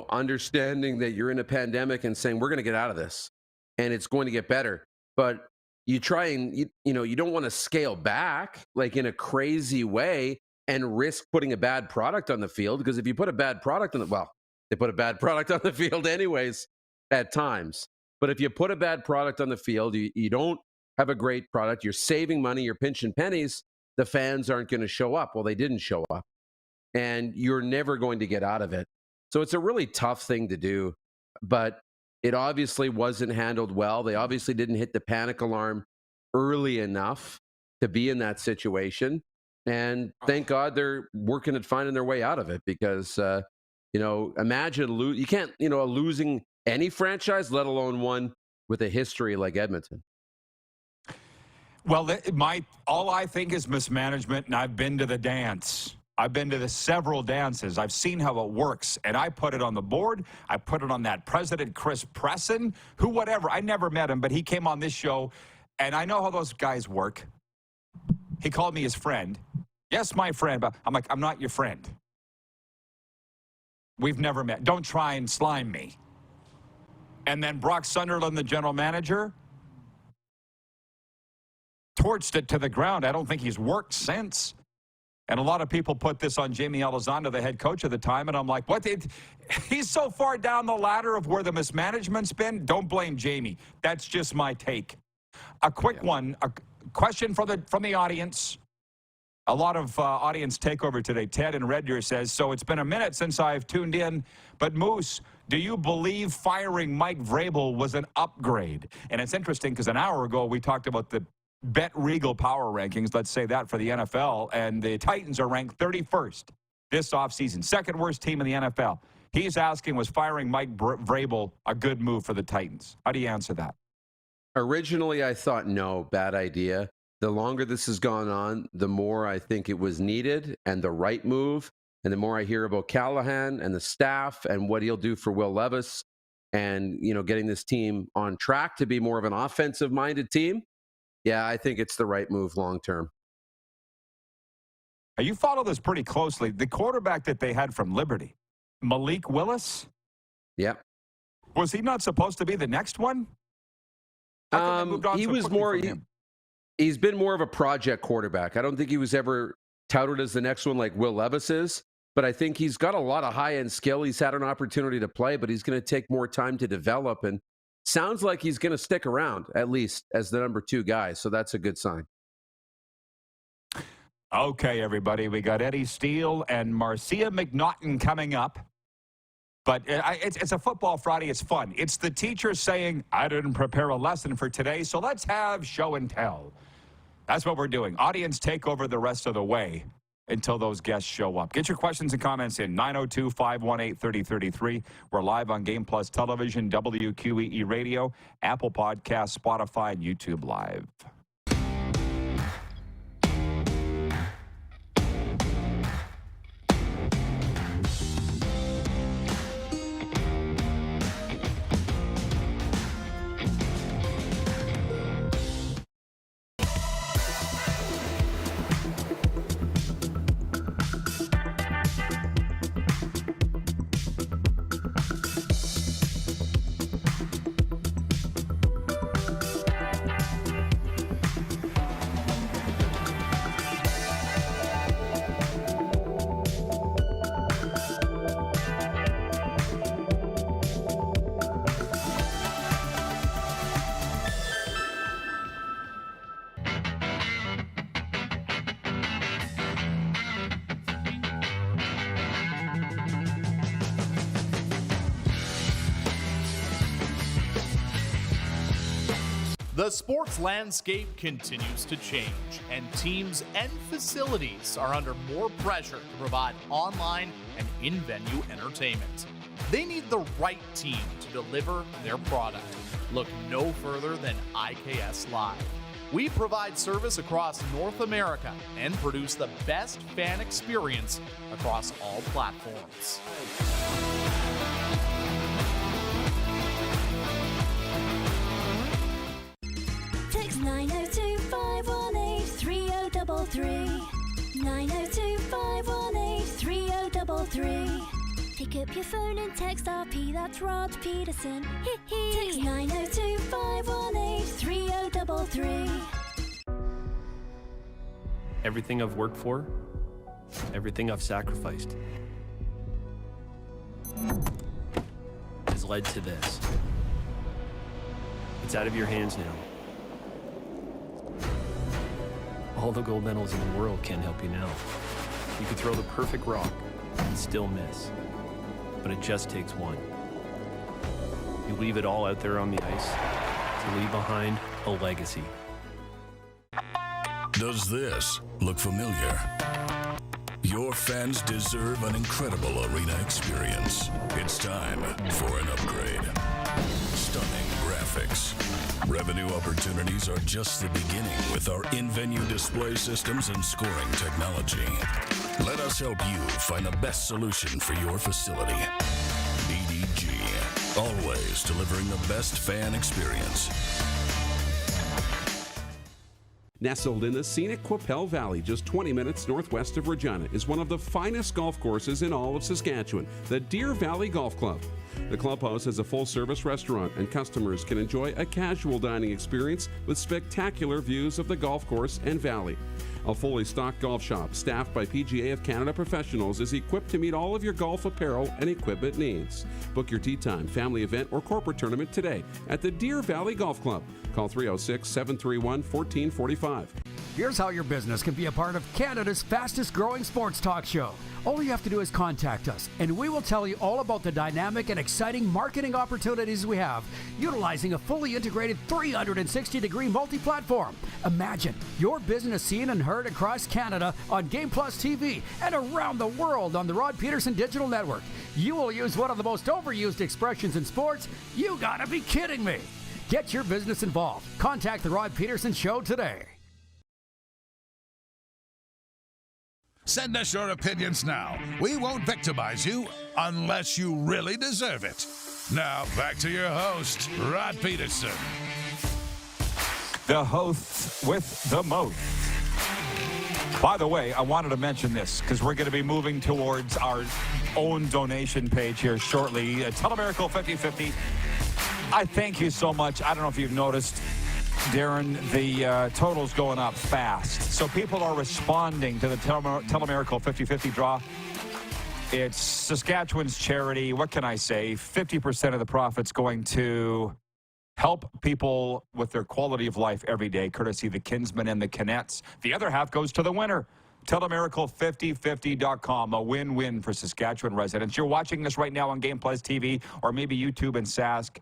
understanding that you're in a pandemic and saying, we're going to get out of this and it's going to get better. But you try and, you don't want to scale back like in a crazy way and risk putting a bad product on the field. Because if you put a bad product on they put a bad product on the field anyways at times. But if you put a bad product on the field, you don't have a great product, you're saving money, you're pinching pennies, the fans aren't going to show up. Well, they didn't show up. And you're never going to get out of it. So it's a really tough thing to do. But it obviously wasn't handled well. They obviously didn't hit the panic alarm early enough to be in that situation. And thank God they're working at finding their way out of it because, imagine you can't, losing any franchise, let alone one with a history like Edmonton. Well, all I think is mismanagement, and I've been to the dance. I've been to the several dances. I've seen how it works, and I put it on the board. I put it on that president, Chris Pedersen, whatever. I never met him, but he came on this show, and I know how those guys work. He called me his friend. Yes, my friend, but I'm like, I'm not your friend. We've never met. Don't try and slime me. And then Brock Sunderland, the general manager, torched it to the ground. I don't think he's worked since. And a lot of people put this on Jamie Elizondo, the head coach at the time, and I'm like, what? He's so far down the ladder of where the mismanagement's been. Don't blame Jamie. That's just my take. A quick one, a question from the audience. A lot of audience takeover today. Ted in Red Deer says, so it's been a minute since I've tuned in, but Moose, do you believe firing Mike Vrabel was an upgrade? And it's interesting because an hour ago we talked about the Bet Regal power rankings, let's say that for the NFL, and the Titans are ranked 31st this offseason, second worst team in the NFL. He's asking, was firing Mike Vrabel a good move for the Titans? How do you answer that? Originally, I thought, no, bad idea. The longer this has gone on, the more I think it was needed and the right move. And the more I hear about Callahan and the staff and what he'll do for Will Levis and, getting this team on track to be more of an offensive-minded team, yeah, I think it's the right move long term. You follow this pretty closely. The quarterback that they had from Liberty, Malik Willis? Yeah. Was he not supposed to be the next one? He was more. He's been more of a project quarterback. I don't think he was ever touted as the next one like Will Levis is, but I think he's got a lot of high-end skill. He's had an opportunity to play, but he's going to take more time to develop, and sounds like he's going to stick around, at least, as the number 2 guy, so that's a good sign. Okay, everybody, we got Eddie Steele and Marcia McNaughton coming up. But it's a football Friday. It's fun. It's the teacher saying, I didn't prepare a lesson for today, so let's have show and tell. That's what we're doing. Audience take over the rest of the way until those guests show up. Get your questions and comments in 902-518-3033. We're live on Game Plus Television, WQEE Radio, Apple Podcasts, Spotify, and YouTube Live. The sports landscape continues to change, and teams and facilities are under more pressure to provide online and in-venue entertainment. They need the right team to deliver their product. Look no further than IKS Live. We provide service across North America and produce the best fan experience across all platforms. Text 902-518-3033. 902-518-3033. Pick up your phone and text RP, that's Rod Pedersen. Text 902-518-3033. Everything I've worked for, everything I've sacrificed, has led to this. It's out of your hands now. All the gold medals in the world can't help you now. You could throw the perfect rock and still miss. But it just takes one. You leave it all out there on the ice to leave behind a legacy. Does this look familiar? Your fans deserve an incredible arena experience. It's time for an upgrade. Stunning graphics. Revenue opportunities are just the beginning with our in-venue display systems and scoring technology. Let us help you find the best solution for your facility. EDG, always delivering the best fan experience. Nestled in the scenic Qu'Appelle Valley, just 20 minutes northwest of Regina, is one of the finest golf courses in all of Saskatchewan, the Deer Valley Golf Club. The clubhouse has a full-service restaurant, and customers can enjoy a casual dining experience with spectacular views of the golf course and valley. A fully stocked golf shop, staffed by PGA of Canada professionals, is equipped to meet all of your golf apparel and equipment needs. Book your tee time, family event, or corporate tournament today at the Deer Valley Golf Club. Call 306-731-1445. Here's how your business can be a part of Canada's fastest growing sports talk show. All you have to do is contact us, and we will tell you all about the dynamic and exciting marketing opportunities we have, utilizing a fully integrated 360-degree multi-platform. Imagine your business seen and heard across Canada on Game Plus TV and around the world on the Rod Pedersen Digital Network. You will use one of the most overused expressions in sports. You gotta be kidding me. Get your business involved. Contact the Rod Pedersen Show today. Send us your opinions now. We won't victimize you unless you really deserve it. Now, back to your host, Rod Pedersen. The host with the most. By the way, I wanted to mention this because we're going to be moving towards our own donation page here shortly. Telemiracle 50/50. I thank you so much. I don't know if you've noticed, Darren, the total's going up fast. So people are responding to the Telemiracle 50/50 draw. It's Saskatchewan's charity. What can I say? 50% of the profits going to help people with their quality of life every day, courtesy the Kinsmen and the Kinettes. The other half goes to the winner. Telemiracle5050.com, a win-win for Saskatchewan residents. You're watching this right now on Game Plus TV or maybe YouTube and Sask.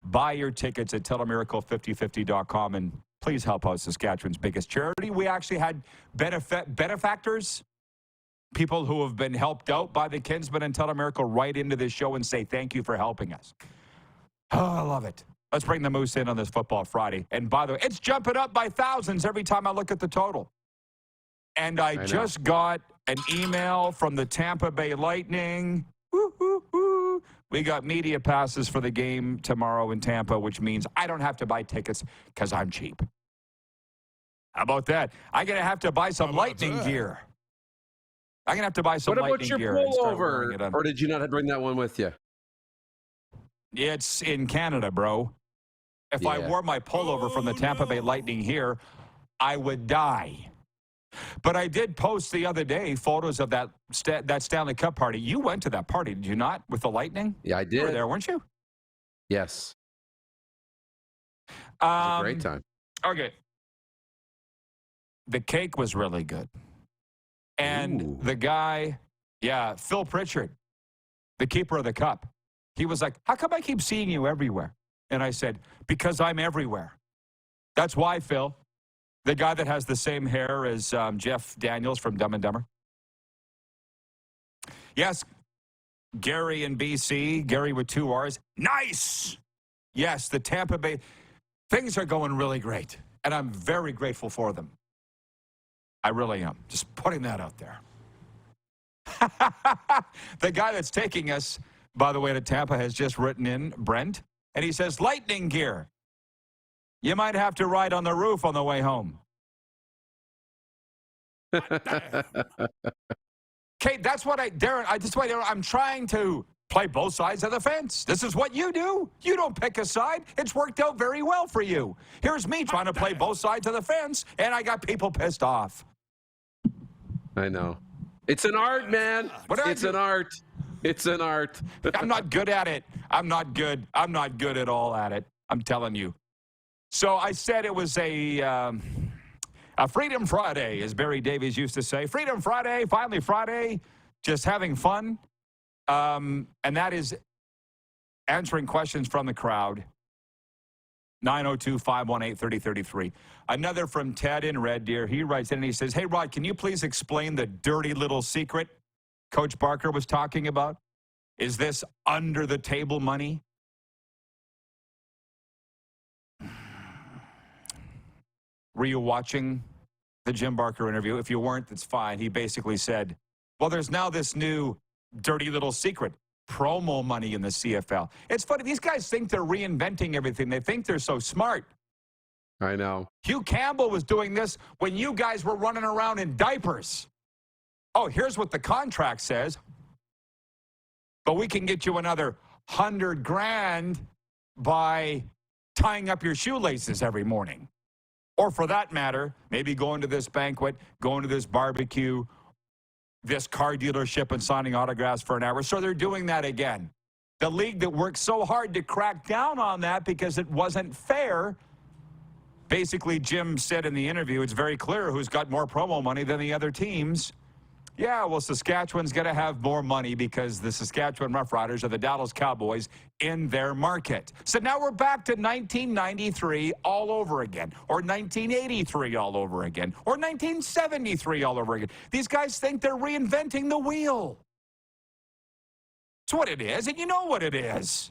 Buy your tickets at telemiracle5050.com and please help out Saskatchewan's biggest charity. We actually had benefactors, people who have been helped out by the Kinsmen and Telemiracle, right into this show and say thank you for helping us. Oh, I love it. Let's bring the Moose in on this Football Friday. And by the way, it's jumping up by thousands every time I look at the total. And I just got an email from the Tampa Bay Lightning. We got media passes for the game tomorrow in Tampa, which means I don't have to buy tickets because I'm cheap. How about that? I'm going to have to buy some Lightning gear. I'm going to have to buy some Lightning gear. What about your pullover? Or did you not bring that one with you? It's in Canada, bro. If I wore my pullover from the Tampa Bay Lightning here, I would die. But I did post the other day photos of that Stanley Cup party. You went to that party, did you not, with the Lightning? Yeah, I did. You were there, weren't you? Yes. It was a great time. Okay. The cake was really good. And the guy, Phil Pritchard, the keeper of the cup, he was like, how come I keep seeing you everywhere? And I said, because I'm everywhere. That's why, Phil. The guy that has the same hair as Jeff Daniels from Dumb and Dumber. Yes, Gary in BC. Gary with 2 R's. Nice! Yes, the Tampa Bay. Things are going really great, and I'm very grateful for them. I really am. Just putting that out there. The guy that's taking us, by the way, to Tampa has just written in, Brent, and he says, lightning gear. You might have to ride on the roof on the way home. Okay, that's what Darren, I'm trying to play both sides of the fence. This is what you do. You don't pick a side. It's worked out very well for you. Here's me trying to play both sides of the fence, and I got people pissed off. I know. It's an art, man. It's an art. It's an art. I'm not good at it. I'm not good. I'm not good at all at it. I'm telling you. So I said it was a Freedom Friday, as Barry Davies used to say. Freedom Friday, finally Friday, just having fun. And that is answering questions from the crowd. 902-518-3033. Another from Ted in Red Deer. He writes in and he says, hey, Rod, can you please explain the dirty little secret Coach Barker was talking about? Is this under-the-table money? Were you watching the Jim Barker interview? If you weren't, that's fine. He basically said, well, there's now this new dirty little secret. Promo money in the CFL. It's funny. These guys think they're reinventing everything. They think they're so smart. I know. Hugh Campbell was doing this when you guys were running around in diapers. Oh, here's what the contract says. But we can get you another $100,000 by tying up your shoelaces every morning. Or for that matter, maybe going to this banquet, going to this barbecue, this car dealership and signing autographs for an hour. So they're doing that again. The league that worked so hard to crack down on that because it wasn't fair. Basically, Jim said in the interview, it's very clear who's got more promo money than the other teams. Yeah, well, Saskatchewan's going to have more money because the Saskatchewan Roughriders are the Dallas Cowboys in their market. So now we're back to 1993 all over again, or 1983 all over again, or 1973 all over again. These guys think they're reinventing the wheel. It's what it is, and you know what it is.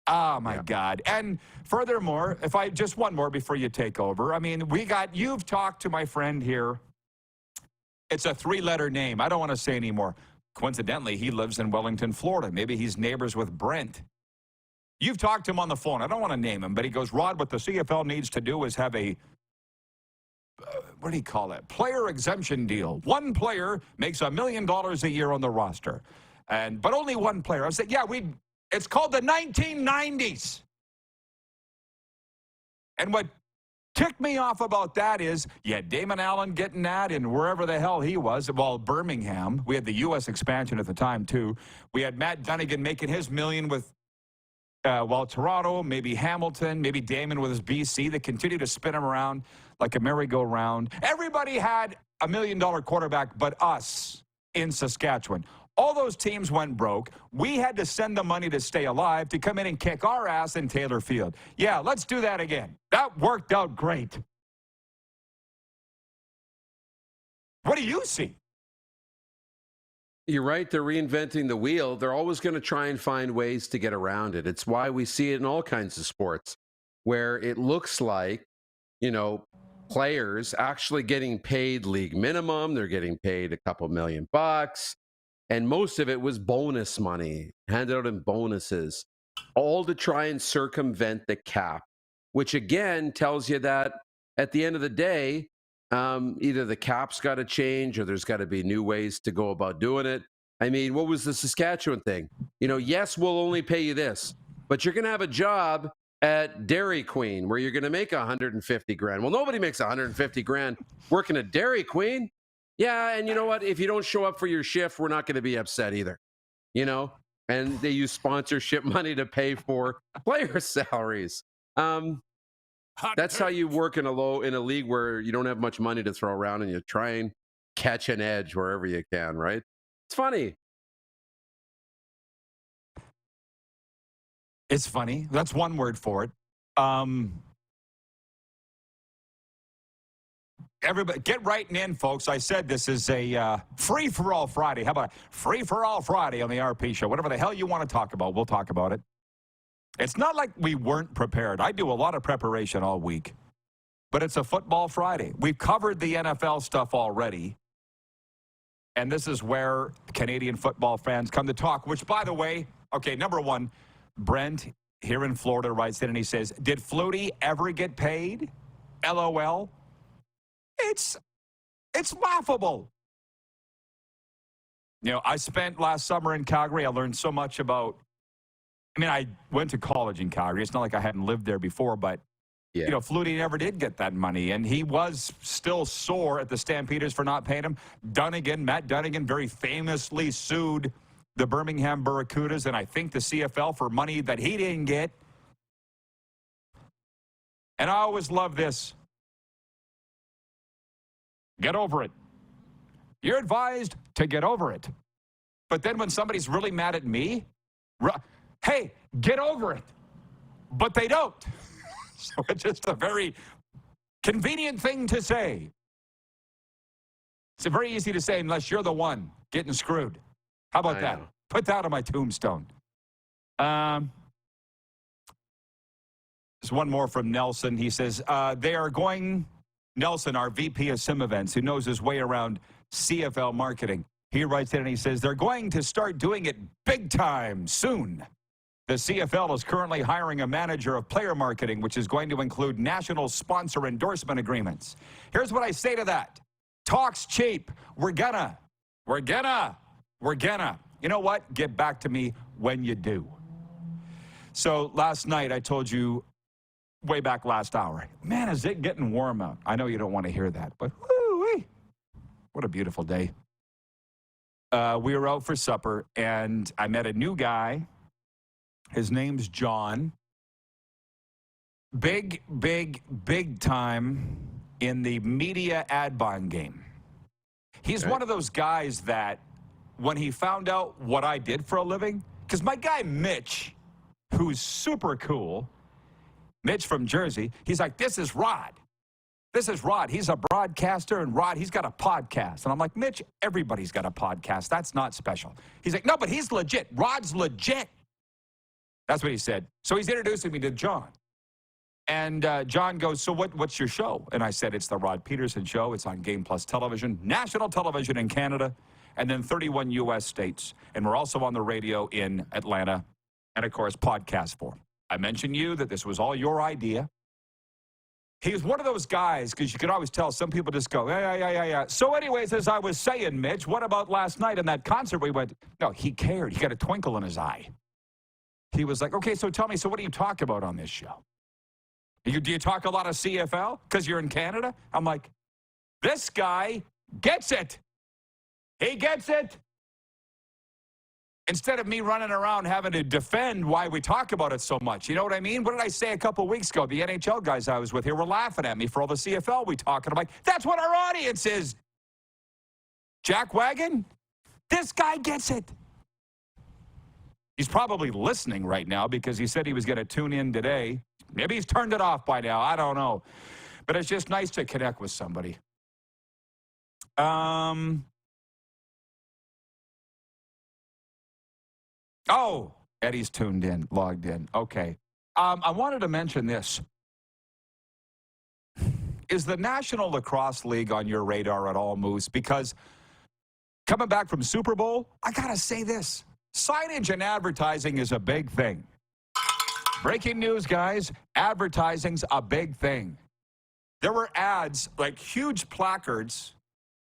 Oh, my God. And furthermore, just one more before you take over. I mean, you've talked to my friend here. It's a 3-letter name. I don't want to say anymore. Coincidentally, he lives in Wellington, Florida. Maybe he's neighbors with Brent. You've talked to him on the phone. I don't want to name him, but he goes, Rod, what the CFL needs to do is have a, what do you call it? Player exemption deal. One player makes $1 million a year on the roster. But only one player. I said, yeah, it's called the 1990s. And what ticked me off about that is, Damon Allen getting that in wherever the hell he was, well, Birmingham. We had the U.S. expansion at the time, too. We had Matt Dunnigan making his $1 million with, Toronto, maybe Hamilton, maybe Damon with his BC. They continue to spin him around like a merry-go-round. Everybody had $1 million quarterback but us in Saskatchewan. All those teams went broke. We had to send the money to stay alive to come in and kick our ass in Taylor Field. Yeah, let's do that again. That worked out great. What do you see? You're right. They're reinventing the wheel. They're always going to try and find ways to get around it. It's why we see it in all kinds of sports where it looks like, players actually getting paid league minimum. They're getting paid a couple $1 million. And most of it was bonus money, handed out in bonuses, all to try and circumvent the cap, which again tells you that at the end of the day, either the cap's got to change or there's got to be new ways to go about doing it. I mean, what was the Saskatchewan thing? Yes, we'll only pay you this, but you're going to have a job at Dairy Queen where you're going to make $150,000. Well, nobody makes $150,000 working at Dairy Queen. Yeah, and you know what? If you don't show up for your shift, we're not going to be upset either. And they use sponsorship money to pay for player salaries. That's how you work in a league where you don't have much money to throw around and you try and catch an edge wherever you can, right? It's funny. It's funny. That's one word for it. Everybody, get writing in, folks. I said this is a free-for-all Friday. How about a free-for-all Friday on the RP Show? Whatever the hell you want to talk about, we'll talk about it. It's not like we weren't prepared. I do a lot of preparation all week. But it's a football Friday. We've covered the NFL stuff already. And this is where Canadian football fans come to talk, which, by the way, okay, number one, Brent here in Florida writes in and he says, did Flutie ever get paid? LOL. It's laughable. You know, I spent last summer in Calgary. I learned so much about, I mean, I went to college in Calgary. It's not like I hadn't lived there before, but, you know, Flutie never did get that money, and he was still sore at the Stampeders for not paying him. Matt Dunnigan, very famously sued the Birmingham Barracudas, and I think the CFL for money that he didn't get. And I always love this. Get over it. You're advised to get over it. But then when somebody's really mad at me, hey, get over it. But they don't. So it's just a very convenient thing to say. It's very easy to say unless you're the one getting screwed. How about that? Put that on my tombstone. There's one more from Nelson. He says, they are going... Nelson, our VP of Sim Events, who knows his way around CFL marketing, he writes in and he says, they're going to start doing it big time soon. The CFL is currently hiring a manager of player marketing, which is going to include national sponsor endorsement agreements. Here's what I say to that. Talk's cheap. We're gonna. You know what? Get back to me when you do. So last night I told you, way back last hour, man, is it getting warm out? I know you don't want to hear that, but whoo-wee, what a beautiful day. We were out for supper, and I met a new guy. His name's John. Big time in the media ad buying game. He's one of those guys that when he found out what I did for a living, because my guy Mitch, who's super cool, Mitch from Jersey, he's like, this is Rod. He's a broadcaster, and Rod, he's got a podcast. And I'm like, Mitch, everybody's got a podcast. That's not special. He's like, no, but he's legit. Rod's legit. That's what he said. So he's introducing me to John. And John goes, so what's your show? And I said, it's the Rod Pedersen Show. It's on Game Plus Television, national television in Canada, and then 31 U.S. states. And we're also on the radio in Atlanta, and, of course, podcast form. I mentioned you that this was all your idea. He's one of those guys, because you can always tell some people just go, yeah. So anyways, as I was saying, Mitch, what about last night in that concert we went? No, he cared. He got a twinkle in his eye. He was like, okay, so tell me, so what do you talk about on this show? Do you talk a lot of CFL because you're in Canada? I'm like, this guy gets it. He gets it. Instead of me running around having to defend why we talk about it so much. You know what I mean? What did I say a couple weeks ago? The NHL guys I was with here were laughing at me for all the CFL we talk. And I'm like, that's what our audience is. Jack Wagon, this guy gets it. He's probably listening right now because he said he was going to tune in today. Maybe he's turned it off by now. I don't know. But it's just nice to connect with somebody. Oh, Eddie's tuned in, logged in. Okay. I wanted to mention this. Is the National Lacrosse League on your radar at all, Moose? Because coming back from Super Bowl, I got to say this. Signage and advertising is a big thing. Breaking news, guys. Advertising's a big thing. There were ads, like huge placards,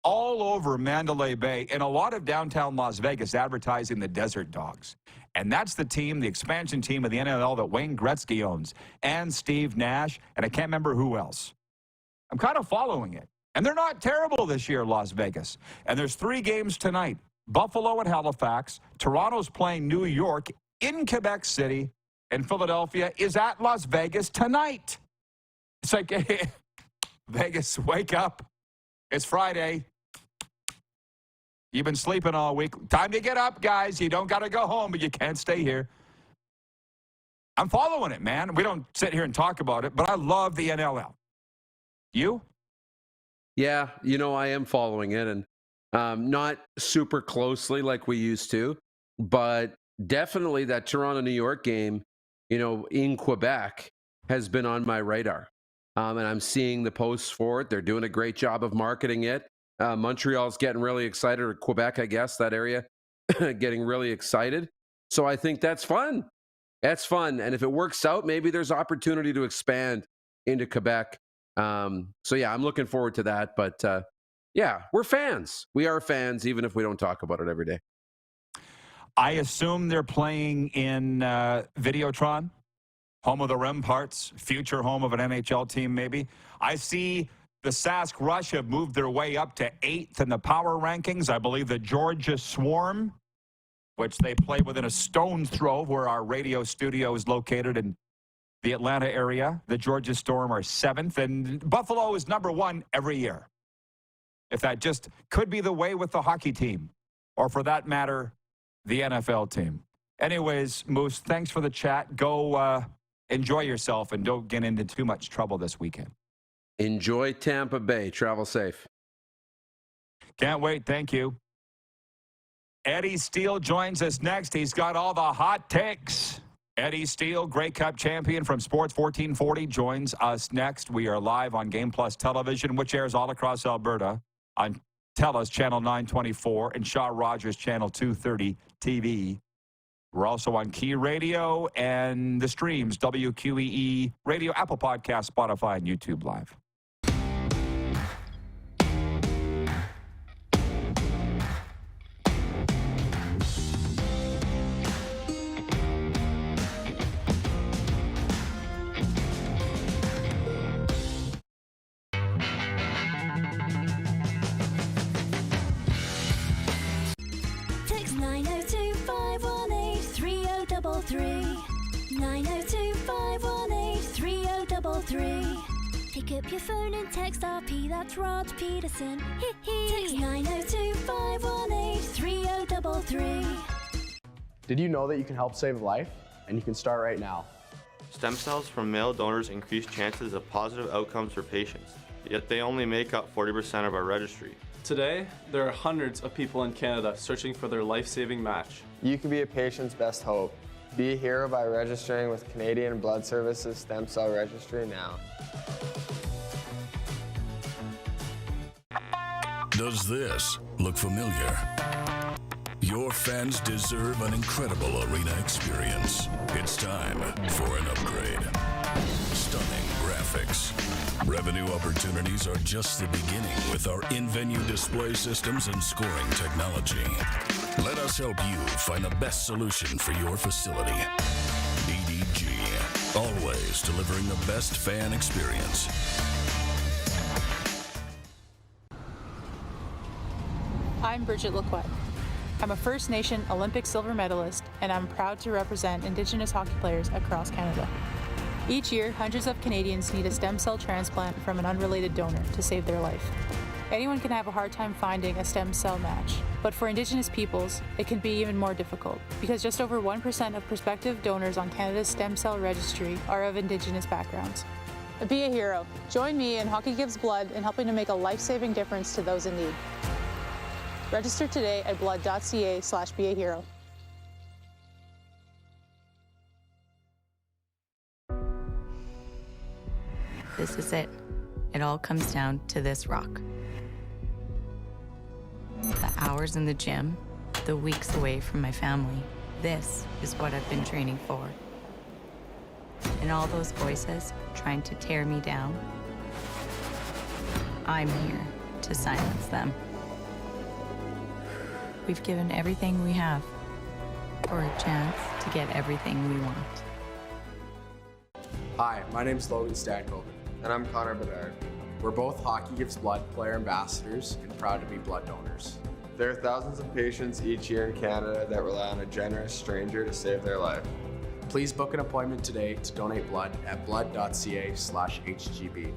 all over Mandalay Bay and a lot of downtown Las Vegas advertising the Desert Dogs. And that's the team, the expansion team of the NFL that Wayne Gretzky owns, and Steve Nash, and I can't remember who else. I'm kind of following it. And they're not terrible this year, Las Vegas. And there's 3 games tonight. Buffalo and Halifax. Toronto's playing New York in Quebec City. And Philadelphia is at Las Vegas tonight. It's like, hey, Vegas, wake up. It's Friday. You've been sleeping all week. Time to get up, guys. You don't got to go home, but you can't stay here. I'm following it, man. We don't sit here and talk about it, but I love the NLL. You? Yeah, I am following it, and not super closely like we used to, but definitely that Toronto-New York game, in Quebec has been on my radar. And I'm seeing the posts for it. They're doing a great job of marketing it. Montreal's getting really excited, or Quebec, I guess, that area, getting really excited. So I think that's fun. That's fun. And if it works out, maybe there's opportunity to expand into Quebec. So yeah, I'm looking forward to that. But yeah, we're fans. We are fans, even if we don't talk about it every day. I assume they're playing in Videotron, home of the Remparts, future home of an NHL team, maybe. I see the Sask Rush have moved their way up to 8th in the power rankings. I believe the Georgia Swarm, which they play within a stone's throw of where our radio studio is located in the Atlanta area. The Georgia Storm are 7th, and Buffalo is number 1 every year. If that just could be the way with the hockey team, or for that matter, the NFL team. Anyways, Moose, thanks for the chat. Go enjoy yourself and don't get into too much trouble this weekend. Enjoy Tampa Bay. Travel safe. Can't wait. Thank you. Eddie Steele joins us next. He's got all the hot takes. Eddie Steele, Grey Cup champion from Sports 1440, joins us next. We are live on Game Plus Television, which airs all across Alberta on TELUS Channel 924 and Shaw Rogers Channel 230 TV. We're also on Key Radio and the streams, WQEE Radio, Apple Podcasts, Spotify, and YouTube Live. Text 902-518-3033. 902-518-3033. Pick up your phone and text RP, that's Rod Pedersen. Text 902-518-3033. Did you know that you can help save a life? And you can start right now. Stem cells from male donors increase chances of positive outcomes for patients, yet they only make up 40% of our registry. Today, there are hundreds of people in Canada searching for their life-saving match. You can be a patient's best hope. Be a hero by registering with Canadian Blood Services Stem Cell Registry now. Does this look familiar? Your fans deserve an incredible arena experience. It's time for an upgrade. Stunning graphics. Revenue opportunities are just the beginning with our in-venue display systems and scoring technology. Let us help you find the best solution for your facility. EDG, always delivering the best fan experience. I'm Bridget Lacquette. I'm a First Nation Olympic silver medalist, and I'm proud to represent Indigenous hockey players across Canada. Each year, hundreds of Canadians need a stem cell transplant from an unrelated donor to save their life. Anyone can have a hard time finding a stem cell match, but for Indigenous peoples, it can be even more difficult because just over 1% of prospective donors on Canada's stem cell registry are of Indigenous backgrounds. Be a hero. Join me in Hockey Gives Blood in helping to make a life-saving difference to those in need. Register today at blood.ca/beahero. This is it. It all comes down to this rock. The hours in the gym, the weeks away from my family. This is what I've been training for. And all those voices trying to tear me down, I'm here to silence them. We've given everything we have for a chance to get everything we want. Hi, my name's Logan Stankoven. And I'm Connor Bedard. We're both Hockey Gives Blood player ambassadors and proud to be blood donors. There are thousands of patients each year in Canada that rely on a generous stranger to save their life. Please book an appointment today to donate blood at blood.ca/HGB.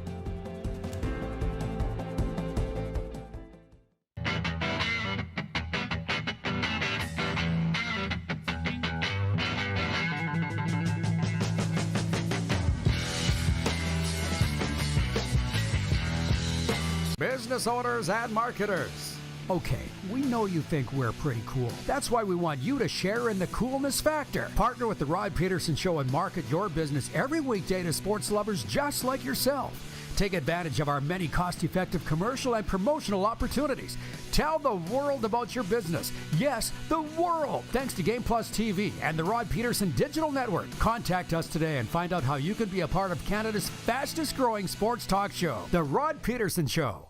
business owners and marketers. Okay, we know you think we're pretty cool. That's why we want you to share in the coolness factor. Partner with the Rod Pedersen Show and market your business every weekday to sports lovers just like yourself. Take advantage of our many cost-effective commercial and promotional opportunities. Tell the world about your business. Yes, the world. Thanks to Game Plus TV and the Rod Pedersen Digital Network. Contact us today and find out how you can be a part of Canada's fastest-growing sports talk show, The Rod Pedersen Show.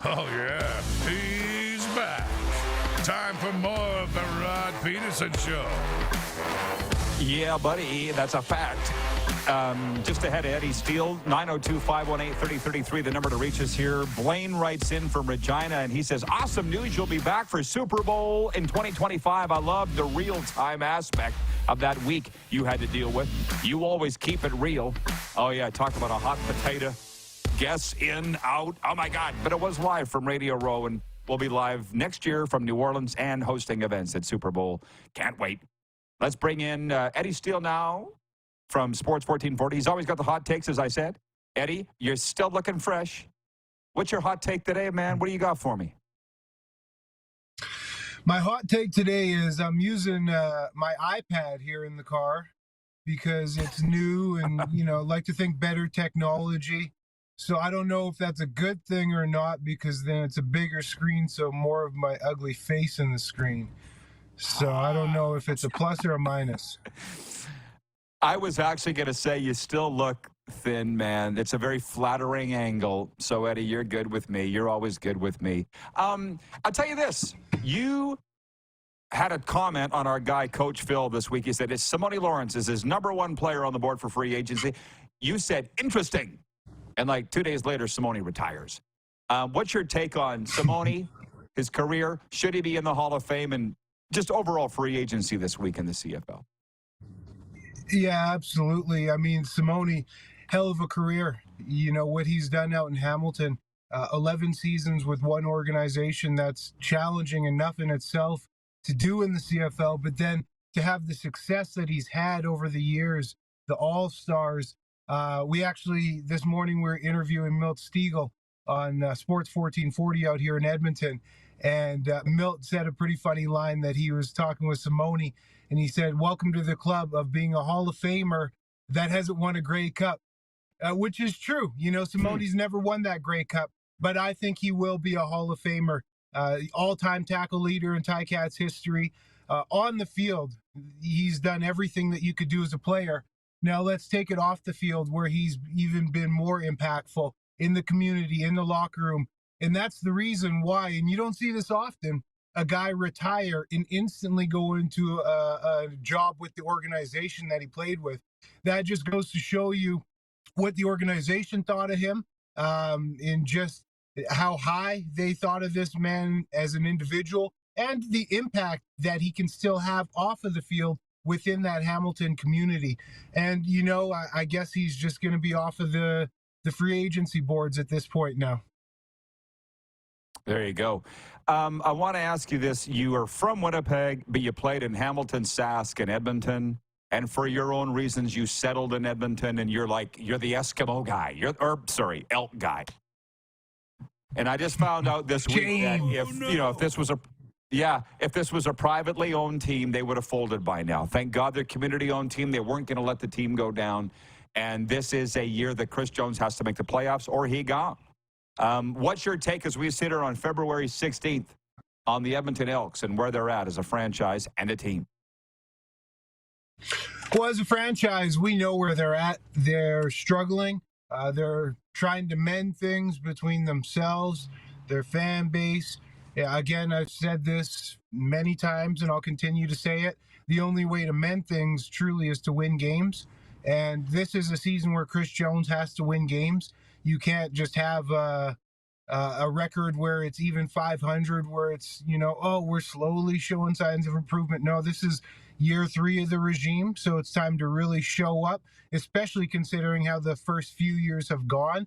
Oh, yeah, he's back. Time for more of the Rod Pedersen Show. Yeah, buddy, that's a fact. Just ahead of Eddie Steele, 902-518-3033, the number to reach us here. Blaine writes in from Regina, and he says, awesome news, you'll be back for Super Bowl in 2025. I love the real-time aspect of that week you had to deal with. You always keep it real. Oh, yeah, talk about a hot potato. Guess in, out. Oh, my God. But it was live from Radio Row, and we'll be live next year from New Orleans and hosting events at Super Bowl. Can't wait. Let's bring in Eddie Steele now from Sports 1440. He's always got the hot takes, as I said. Eddie, you're still looking fresh. What's your hot take today, man? What do you got for me? My hot take today is I'm using my iPad here in the car because it's new and, like to think better technology. So I don't know if that's a good thing or not because then it's a bigger screen, so more of my ugly face in the screen. So I don't know if it's a plus or a minus. I was actually going to say you still look thin, man. It's a very flattering angle. So, Eddie, you're good with me. You're always good with me. I'll tell you this. You had a comment on our guy, Coach Phil, this week. He said, Simone Lawrence is his #1 player on the board for free agency. You said, interesting. And like 2 days later, Simone retires. What's your take on Simone, his career? Should he be in the Hall of Fame and just overall free agency this week in the CFL? Yeah, absolutely. I mean, Simone, hell of a career. What he's done out in Hamilton, 11 seasons with one organization, that's challenging enough in itself to do in the CFL, but then to have the success that he's had over the years, the All-Stars. We actually, this morning, we're interviewing Milt Steele on Sports 1440 out here in Edmonton. And Milt said a pretty funny line that he was talking with Simone, and he said, welcome to the club of being a Hall of Famer that hasn't won a Grey Cup, which is true. Simone's never won that Grey Cup, but I think he will be a Hall of Famer, all-time tackle leader in Ticats history. On the field, he's done everything that you could do as a player. Now let's take it off the field where he's even been more impactful in the community, in the locker room. And that's the reason why, and you don't see this often, a guy retire and instantly go into a job with the organization that he played with. That just goes to show you what the organization thought of him, and just how high they thought of this man as an individual and the impact that he can still have off of the field within that Hamilton community. And, I guess he's just going to be off of the free agency boards at this point now. There you go. I want to ask you this. You are from Winnipeg, but you played in Hamilton, Sask, and Edmonton. And for your own reasons, you settled in Edmonton, and you're the Eskimo guy. Elk guy. And I just found out this week that if this was a privately owned team, they would have folded by now. Thank God they're community-owned team. They weren't going to let the team go down. And this is a year that Chris Jones has to make the playoffs, or he gone. What's your take as we sit here on February 16th on the Edmonton Elks and where they're at as a franchise and a team? Well, as a franchise, we know where they're at. They're struggling. They're trying to mend things between themselves, their fan base. Yeah, again, I've said this many times, and I'll continue to say it. The only way to mend things truly is to win games. And this is a season where Chris Jones has to win games. You can't just have a record where it's even 500, where it's, we're slowly showing signs of improvement. No, this is year 3 of the regime, so it's time to really show up, especially considering how the first few years have gone.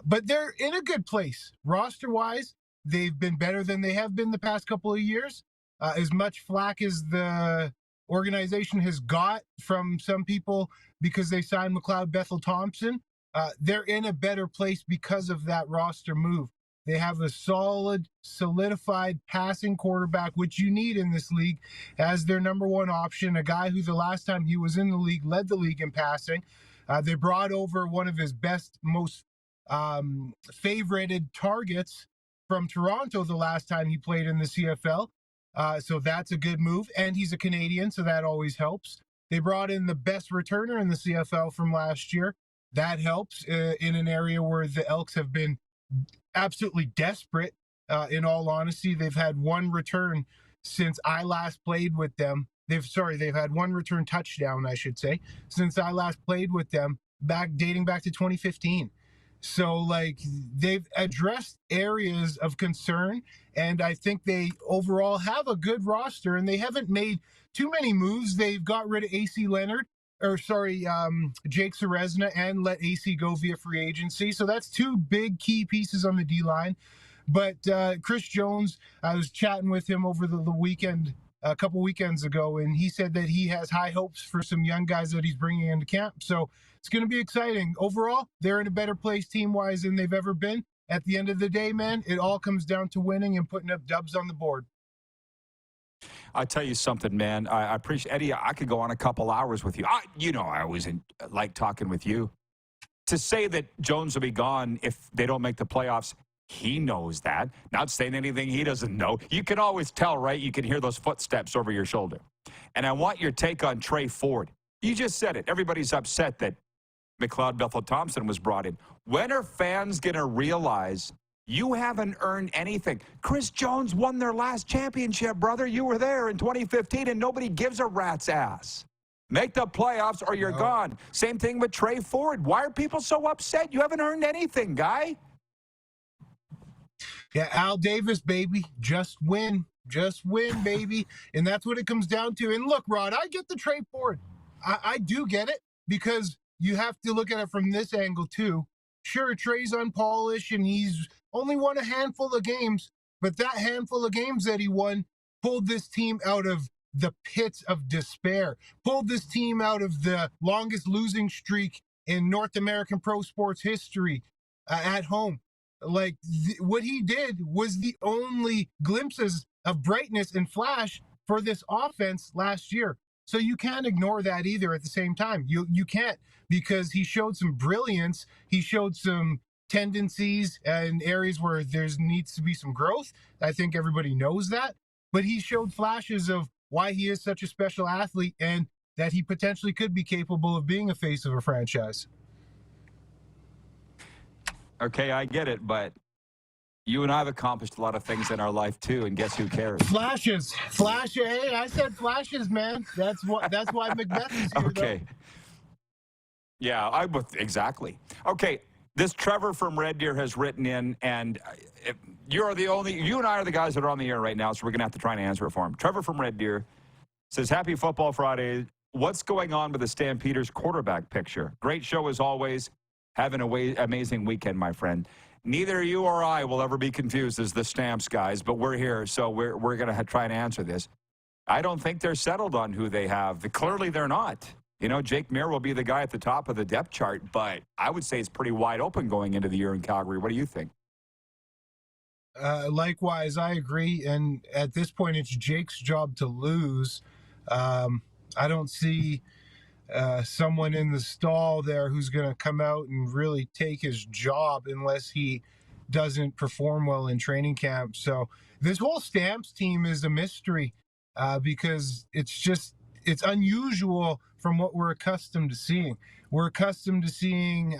But they're in a good place. Roster-wise, they've been better than they have been the past couple of years. As much flack as the organization has got from some people because they signed McLeod Bethel Thompson, they're in a better place because of that roster move. They have a solid, solidified passing quarterback, which you need in this league as their number one option, a guy who the last time he was in the league led the league in passing. They brought over one of his best, most favorited targets from Toronto the last time he played in the CFL. So that's a good move. And he's a Canadian, so that always helps. They brought in the best returner in the CFL from last year. That helps in an area where the Elks have been absolutely desperate. In all honesty, they've had one return since I last played with them. They've had one return touchdown, I should say, since I last played with them, dating back to 2015. So, like, they've addressed areas of concern, and I think they overall have a good roster, and they haven't made too many moves. They've got rid of Jake Serezna, and let AC go via free agency. So that's two big key pieces on the D-line. But Chris Jones, I was chatting with him over the weekend, a couple weekends ago, and he said that he has high hopes for some young guys that he's bringing into camp. So it's going to be exciting. Overall, they're in a better place team-wise than they've ever been. At the end of the day, man, it all comes down to winning and putting up dubs on the board. I tell you something, man. I appreciate Eddie. I could go on a couple hours with you. I always like talking with you. To say that Jones will be gone if they don't make the playoffs, he knows that. Not saying anything he doesn't know. You can always tell, right? You can hear those footsteps over your shoulder. And I want your take on Trey Ford. You just said it. Everybody's upset that McLeod Bethel-Thompson was brought in. When are fans going to realize you haven't earned anything? Chris Jones won their last championship, brother. You were there in 2015, and nobody gives a rat's ass. Make the playoffs or you're gone. Same thing with Trey Ford. Why are people so upset? You haven't earned anything, guy. Yeah, Al Davis, baby. Just win. Just win, baby. And that's what it comes down to. And look, Rod, I get the Trey Ford. I do get it, because you have to look at it from this angle, too. Sure, Trey's unpolished, and he's only won a handful of games, but that handful of games that he won pulled this team out of the pits of despair, pulled this team out of the longest losing streak in North American pro sports history at home. Like, what he did was the only glimpses of brightness and flash for this offense last year. So you can't ignore that either at the same time. You can't, because he showed some brilliance. He showed some tendencies in areas where there needs to be some growth. I think everybody knows that. But he showed flashes of why he is such a special athlete, and that he potentially could be capable of being a face of a franchise. Okay, I get it, but you and I have accomplished a lot of things in our life too, and guess who cares? Flashes. Hey, I said flashes, man. That's why Macbeth is here. Okay. Though. Yeah, exactly. Okay, this Trevor from Red Deer has written in, and you and I are the guys that are on the air right now, so we're going to have to try and answer it for him. Trevor from Red Deer says, Happy Football Friday. What's going on with the Stampeders quarterback picture? Great show as always. Have an amazing weekend, my friend. Neither you or I will ever be confused as the Stamps guys, but we're here, so we're going to try and answer this. I don't think they're settled on who they have. Clearly, they're not. You know, Jake Muir will be the guy at the top of the depth chart, but I would say it's pretty wide open going into the year in Calgary. What do you think? Likewise, I agree. And at this point, it's Jake's job to lose. I don't see someone in the stall there who's going to come out and really take his job unless he doesn't perform well in training camp. So this whole Stamps team is a mystery because it's unusual from what we're accustomed to seeing. We're accustomed to seeing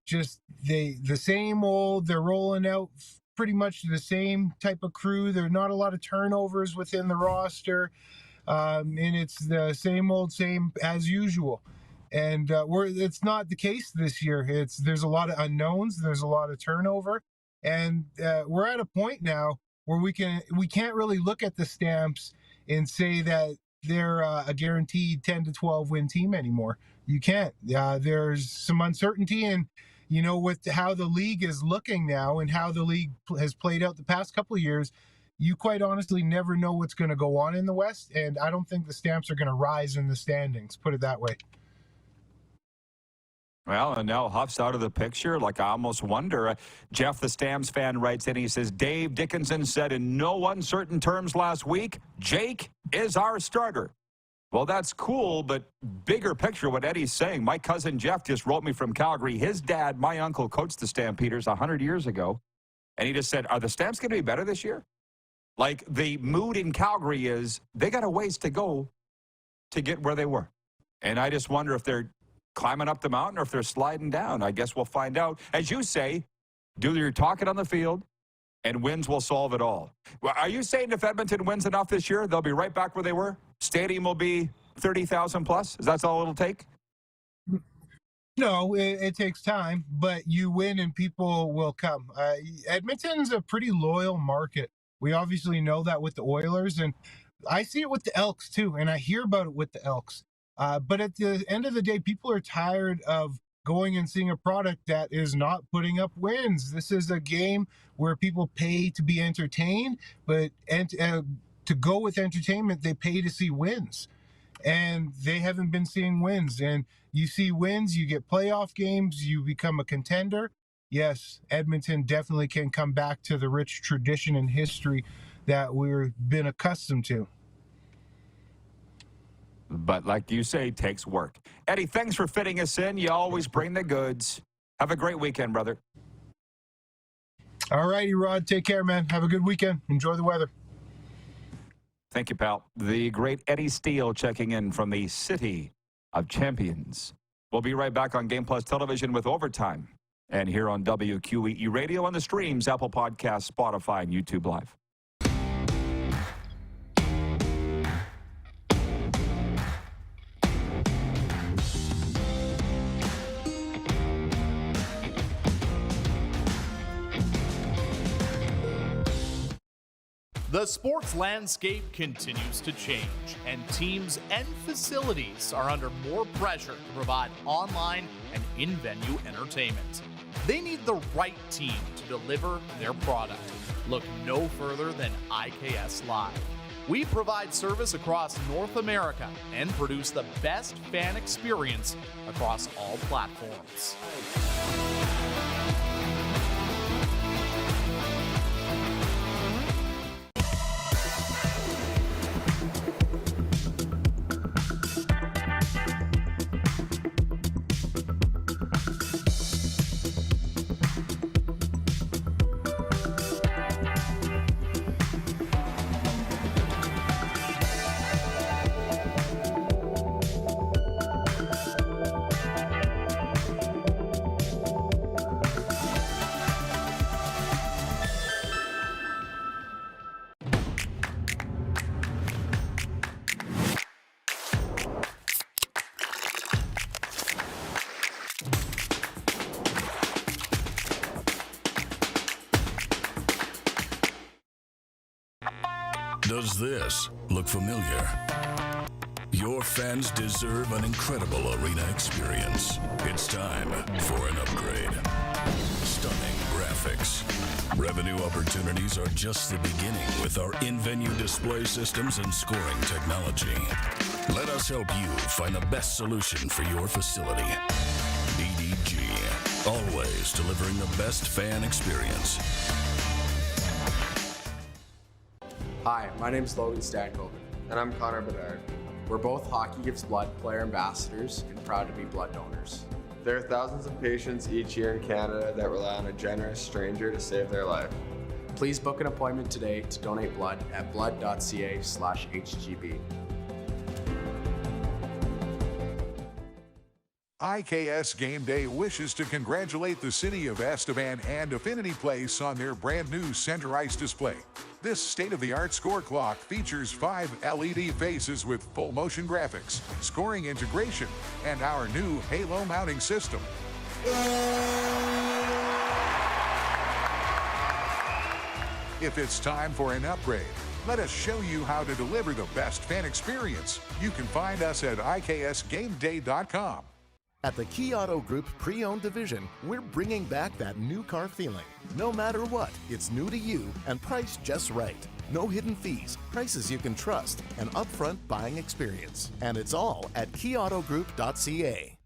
just the same old, they're rolling out pretty much the same type of crew. There are not a lot of turnovers within the roster. And it's the same old, same as usual. And it's not the case this year. There's a lot of unknowns. There's a lot of turnover. And we're at a point now where we can't really look at the Stamps and say that they're a guaranteed 10 to 12 win team anymore. You can't. There's some uncertainty, and with how the league is looking now and how the league has played out the past couple of years, you quite honestly never know what's going to go on in the West, and I don't think the Stamps are going to rise in the standings, put it that way. Well, and now Huff's out of the picture. Like, I almost wonder. Jeff, the Stamps fan, writes in. He says, Dave Dickinson said in no uncertain terms last week, Jake is our starter. Well, that's cool, but bigger picture, what Eddie's saying. My cousin Jeff just wrote me from Calgary. His dad, my uncle, coached the Stampeders 100 years ago. And he just said, are the Stamps going to be better this year? Like, the mood in Calgary is they got a ways to go to get where they were. And I just wonder if they're climbing up the mountain or if they're sliding down. I guess we'll find out. As you say, do your talking on the field, and wins will solve it all. Well, are you saying if Edmonton wins enough this year, they'll be right back where they were? Stadium will be 30,000 plus? Is that all it'll take? No, it takes time, but you win and people will come. Edmonton's a pretty loyal market. We obviously know that with the Oilers, and I see it with the Elks too, and I hear about it with the Elks. But at the end of the day, people are tired of going and seeing a product that is not putting up wins. This is a game where people pay to be entertained, but to go with entertainment, they pay to see wins. And they haven't been seeing wins. And you see wins, you get playoff games, you become a contender. Yes, Edmonton definitely can come back to the rich tradition and history that we've been accustomed to. But like you say, it takes work. Eddie, thanks for fitting us in. You always bring the goods. Have a great weekend, brother. All righty, Rod. Take care, man. Have a good weekend. Enjoy the weather. Thank you, pal. The great Eddie Steele checking in from the City of Champions. We'll be right back on Game Plus Television with Overtime. And here on WQEE Radio on the streams, Apple Podcasts, Spotify, and YouTube Live. The sports landscape continues to change, and teams and facilities are under more pressure to provide online and in-venue entertainment. They need the right team to deliver their product. Look no further than IKS Live. We provide service across North America and produce the best fan experience across all platforms. Does this look familiar? Your fans deserve an incredible arena experience. It's time for an upgrade. Stunning graphics. Revenue opportunities are just the beginning with our in-venue display systems and scoring technology. Let us help you find the best solution for your facility. DDG, always delivering the best fan experience. Hi, my name is Logan Stankoven. And I'm Connor Bedard. We're both Hockey Gives Blood player ambassadors and proud to be blood donors. There are thousands of patients each year in Canada that rely on a generous stranger to save their life. Please book an appointment today to donate blood at blood.ca/HGB. IKS Game Day wishes to congratulate the City of Estevan and Affinity Place on their brand new center ice display. This state-of-the-art score clock features 5 LED faces with full motion graphics, scoring integration, and our new halo mounting system. If it's time for an upgrade, let us show you how to deliver the best fan experience. You can find us at IKSGameDay.com. At the Key Auto Group Pre-Owned Division, we're bringing back that new car feeling. No matter what, it's new to you and priced just right. No hidden fees, prices you can trust, an upfront buying experience. And it's all at keyautogroup.ca.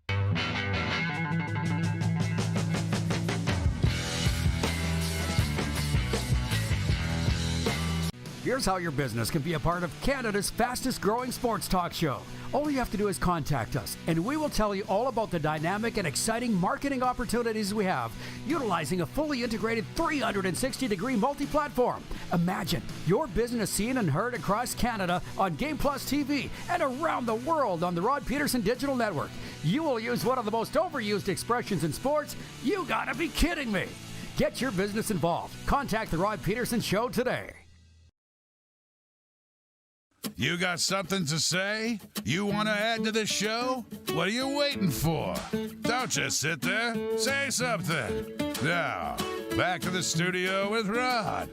Here's how your business can be a part of Canada's fastest growing sports talk show. All you have to do is contact us, and we will tell you all about the dynamic and exciting marketing opportunities we have, utilizing a fully integrated 360-degree multi-platform. Imagine your business seen and heard across Canada on Game Plus TV and around the world on the Rod Pedersen Digital Network. You will use one of the most overused expressions in sports. You gotta be kidding me. Get your business involved. Contact the Rod Pedersen Show today. You got something to say? You want to add to the show? What are you waiting for? Don't just sit there. Say something. Now, back to the studio with Rod.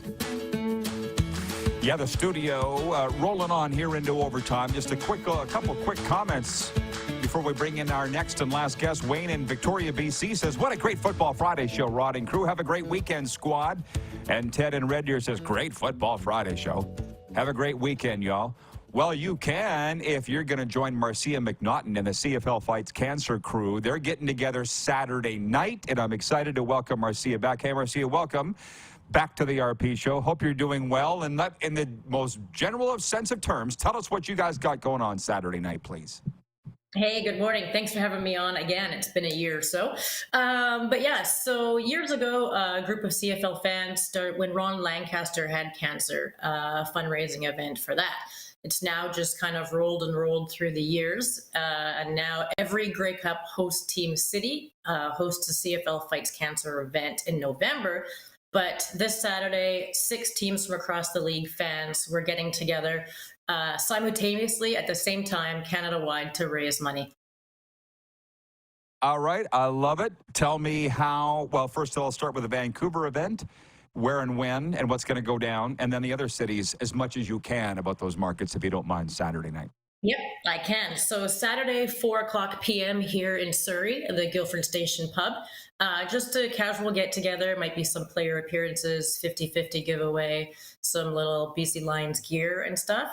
Yeah, the studio rolling on here into overtime. Just a couple quick comments before we bring in our next and last guest. Wayne in Victoria, BC says, what a great Football Friday show, Rod and crew. Have a great weekend, squad. And Ted in Red Deer says, great Football Friday show. Have a great weekend, y'all. Well, you can if you're going to join Marcia McNaughton and the CFL Fights Cancer crew. They're getting together Saturday night, and I'm excited to welcome Marcia back. Hey, Marcia, welcome back to the RP show. Hope you're doing well. And in the most general sense of terms, tell us what you guys got going on Saturday night, please. Hey, good morning. Thanks for having me on again. It's been a year or so. But yeah, so years ago, a group of CFL fans started when Ron Lancaster had cancer, a fundraising event for that. It's now just kind of rolled through the years. And now every Grey Cup host team city hosts a CFL Fights Cancer event in November. But this Saturday, 6 teams from across the league, fans, were getting together simultaneously at the same time, Canada-wide, to raise money. All right, I love it. Tell me how, well, first of all, I'll start with the Vancouver event, where and when, and what's going to go down, and then the other cities, as much as you can about those markets, if you don't mind, Saturday night. Yep, I can. So Saturday, 4:00 p.m. here in Surrey, the Guildford Station Pub. Just a casual get-together. Might be some player appearances, 50-50 giveaway, some little BC Lions gear and stuff.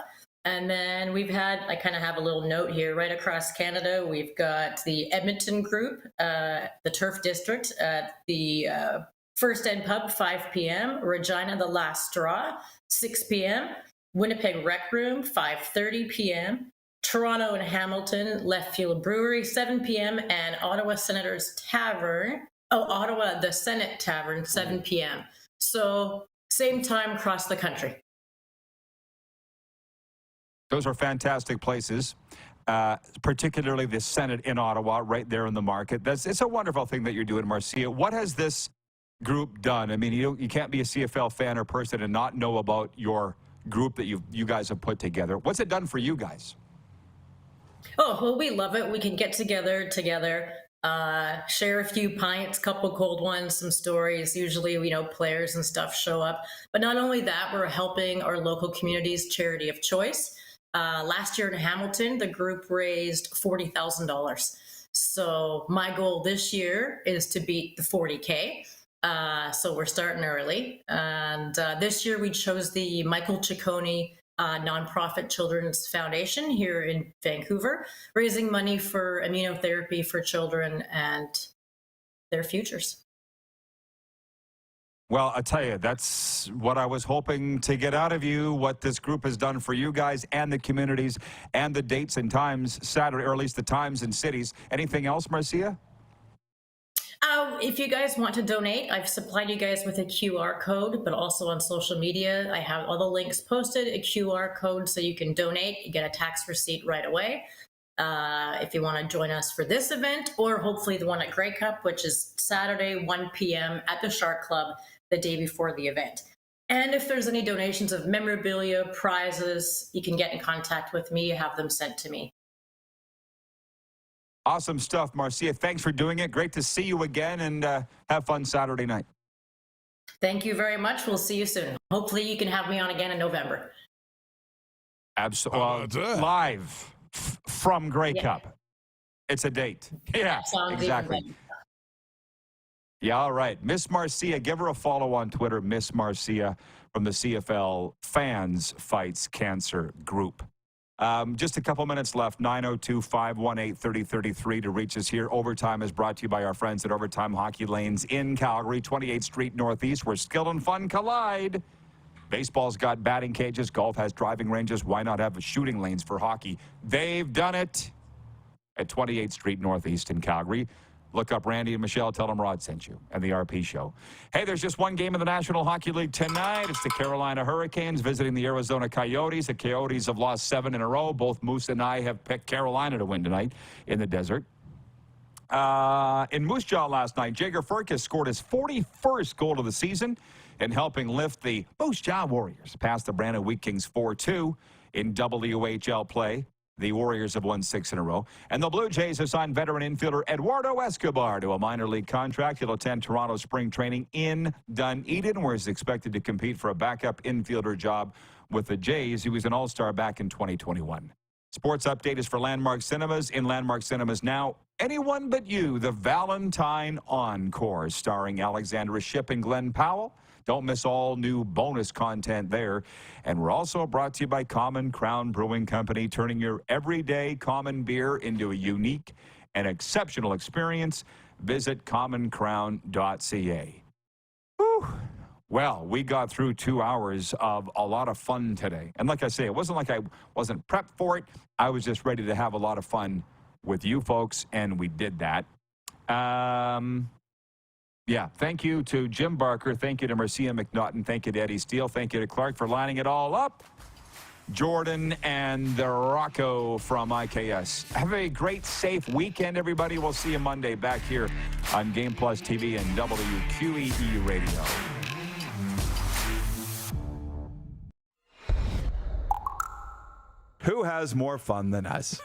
And then we've had, I kind of have a little note here, right across Canada, we've got the Edmonton group, the Turf District, the First End Pub, 5 p.m., Regina, the Last Straw, 6 p.m., Winnipeg Rec Room, 5:30 p.m., Toronto and Hamilton, Left Field Brewery, 7 p.m., and Ottawa Senators Tavern, Ottawa, the Senate Tavern, 7 p.m. So same time across the country. Those are fantastic places, particularly the Senate in Ottawa, right there in the market. It's a wonderful thing that you're doing, Marcia. What has this group done? I mean, you can't be a CFL fan or person and not know about your group that you guys have put together. What's it done for you guys? Oh, well, we love it. We can get together, share a few pints, couple cold ones, some stories. Usually, players and stuff show up. But not only that, we're helping our local community's charity of choice. Last year in Hamilton, the group raised $40,000. So my goal this year is to beat the 40K. So we're starting early. And this year we chose the Michael Ciccone nonprofit Children's Foundation here in Vancouver, raising money for immunotherapy for children and their futures. Well, I tell you, that's what I was hoping to get out of you, what this group has done for you guys and the communities, and the dates and times Saturday, or at least the times and cities. Anything else, Marcia? If you guys want to donate, I've supplied you guys with a QR code, but also on social media, I have all the links posted, a QR code so you can donate. You get a tax receipt right away. If you want to join us for this event, or hopefully the one at Grey Cup, which is Saturday, 1 p.m. at the Shark Club, the day before the event. And if there's any donations of memorabilia, prizes, you can get in contact with me, have them sent to me. Awesome stuff, Marcia. Thanks for doing it. Great to see you again, and have fun Saturday night. Thank you very much. We'll see you soon. Hopefully you can have me on again in November. Absolutely. Live from Grey Cup. It's a date. Yeah, exactly. Yeah, all right. Miss Marcia, give her a follow on Twitter, Miss Marcia from the CFL Fans Fights Cancer Group. Just a couple minutes left, 902-518-3033 to reach us here. Overtime is brought to you by our friends at Overtime Hockey Lanes in Calgary, 28th Street Northeast, where skill and fun collide. Baseball's got batting cages. Golf has driving ranges. Why not have shooting lanes for hockey? They've done it at 28th Street Northeast in Calgary. Look up Randy and Michelle. Tell them Rod sent you and the RP Show. Hey, there's just one game in the National Hockey League tonight. It's the Carolina Hurricanes visiting the Arizona Coyotes. The Coyotes have lost 7 in a row. Both Moose and I have picked Carolina to win tonight in the desert. In Moose Jaw last night, Jager Furcus scored his 41st goal of the season in helping lift the Moose Jaw Warriors past the Brandon Wheat Kings 4-2 in WHL play. The Warriors have won 6 in a row. And the Blue Jays have signed veteran infielder Eduardo Escobar to a minor league contract. He'll attend Toronto spring training in Dunedin, where he's expected to compete for a backup infielder job with the Jays. He was an all-star back in 2021. Sports update is for Landmark Cinemas. In Landmark Cinemas now, Anyone But You, the Valentine Encore, starring Alexandra Shipp and Glenn Powell. Don't miss all new bonus content there. And we're also brought to you by Common Crown Brewing Company, turning your everyday common beer into a unique and exceptional experience. Visit commoncrown.ca. Whew. Well, we got through 2 hours of a lot of fun today. And like I say, it wasn't like I wasn't prepped for it. I was just ready to have a lot of fun with you folks, and we did that. Yeah, thank you to Jim Barker. Thank you to Marcia McNaughton. Thank you to Eddie Steele. Thank you to Clark for lining it all up. Jordan and the Rocco from IKS. Have a great, safe weekend, everybody. We'll see you Monday back here on Game Plus TV and WQEE Radio. Who has more fun than us?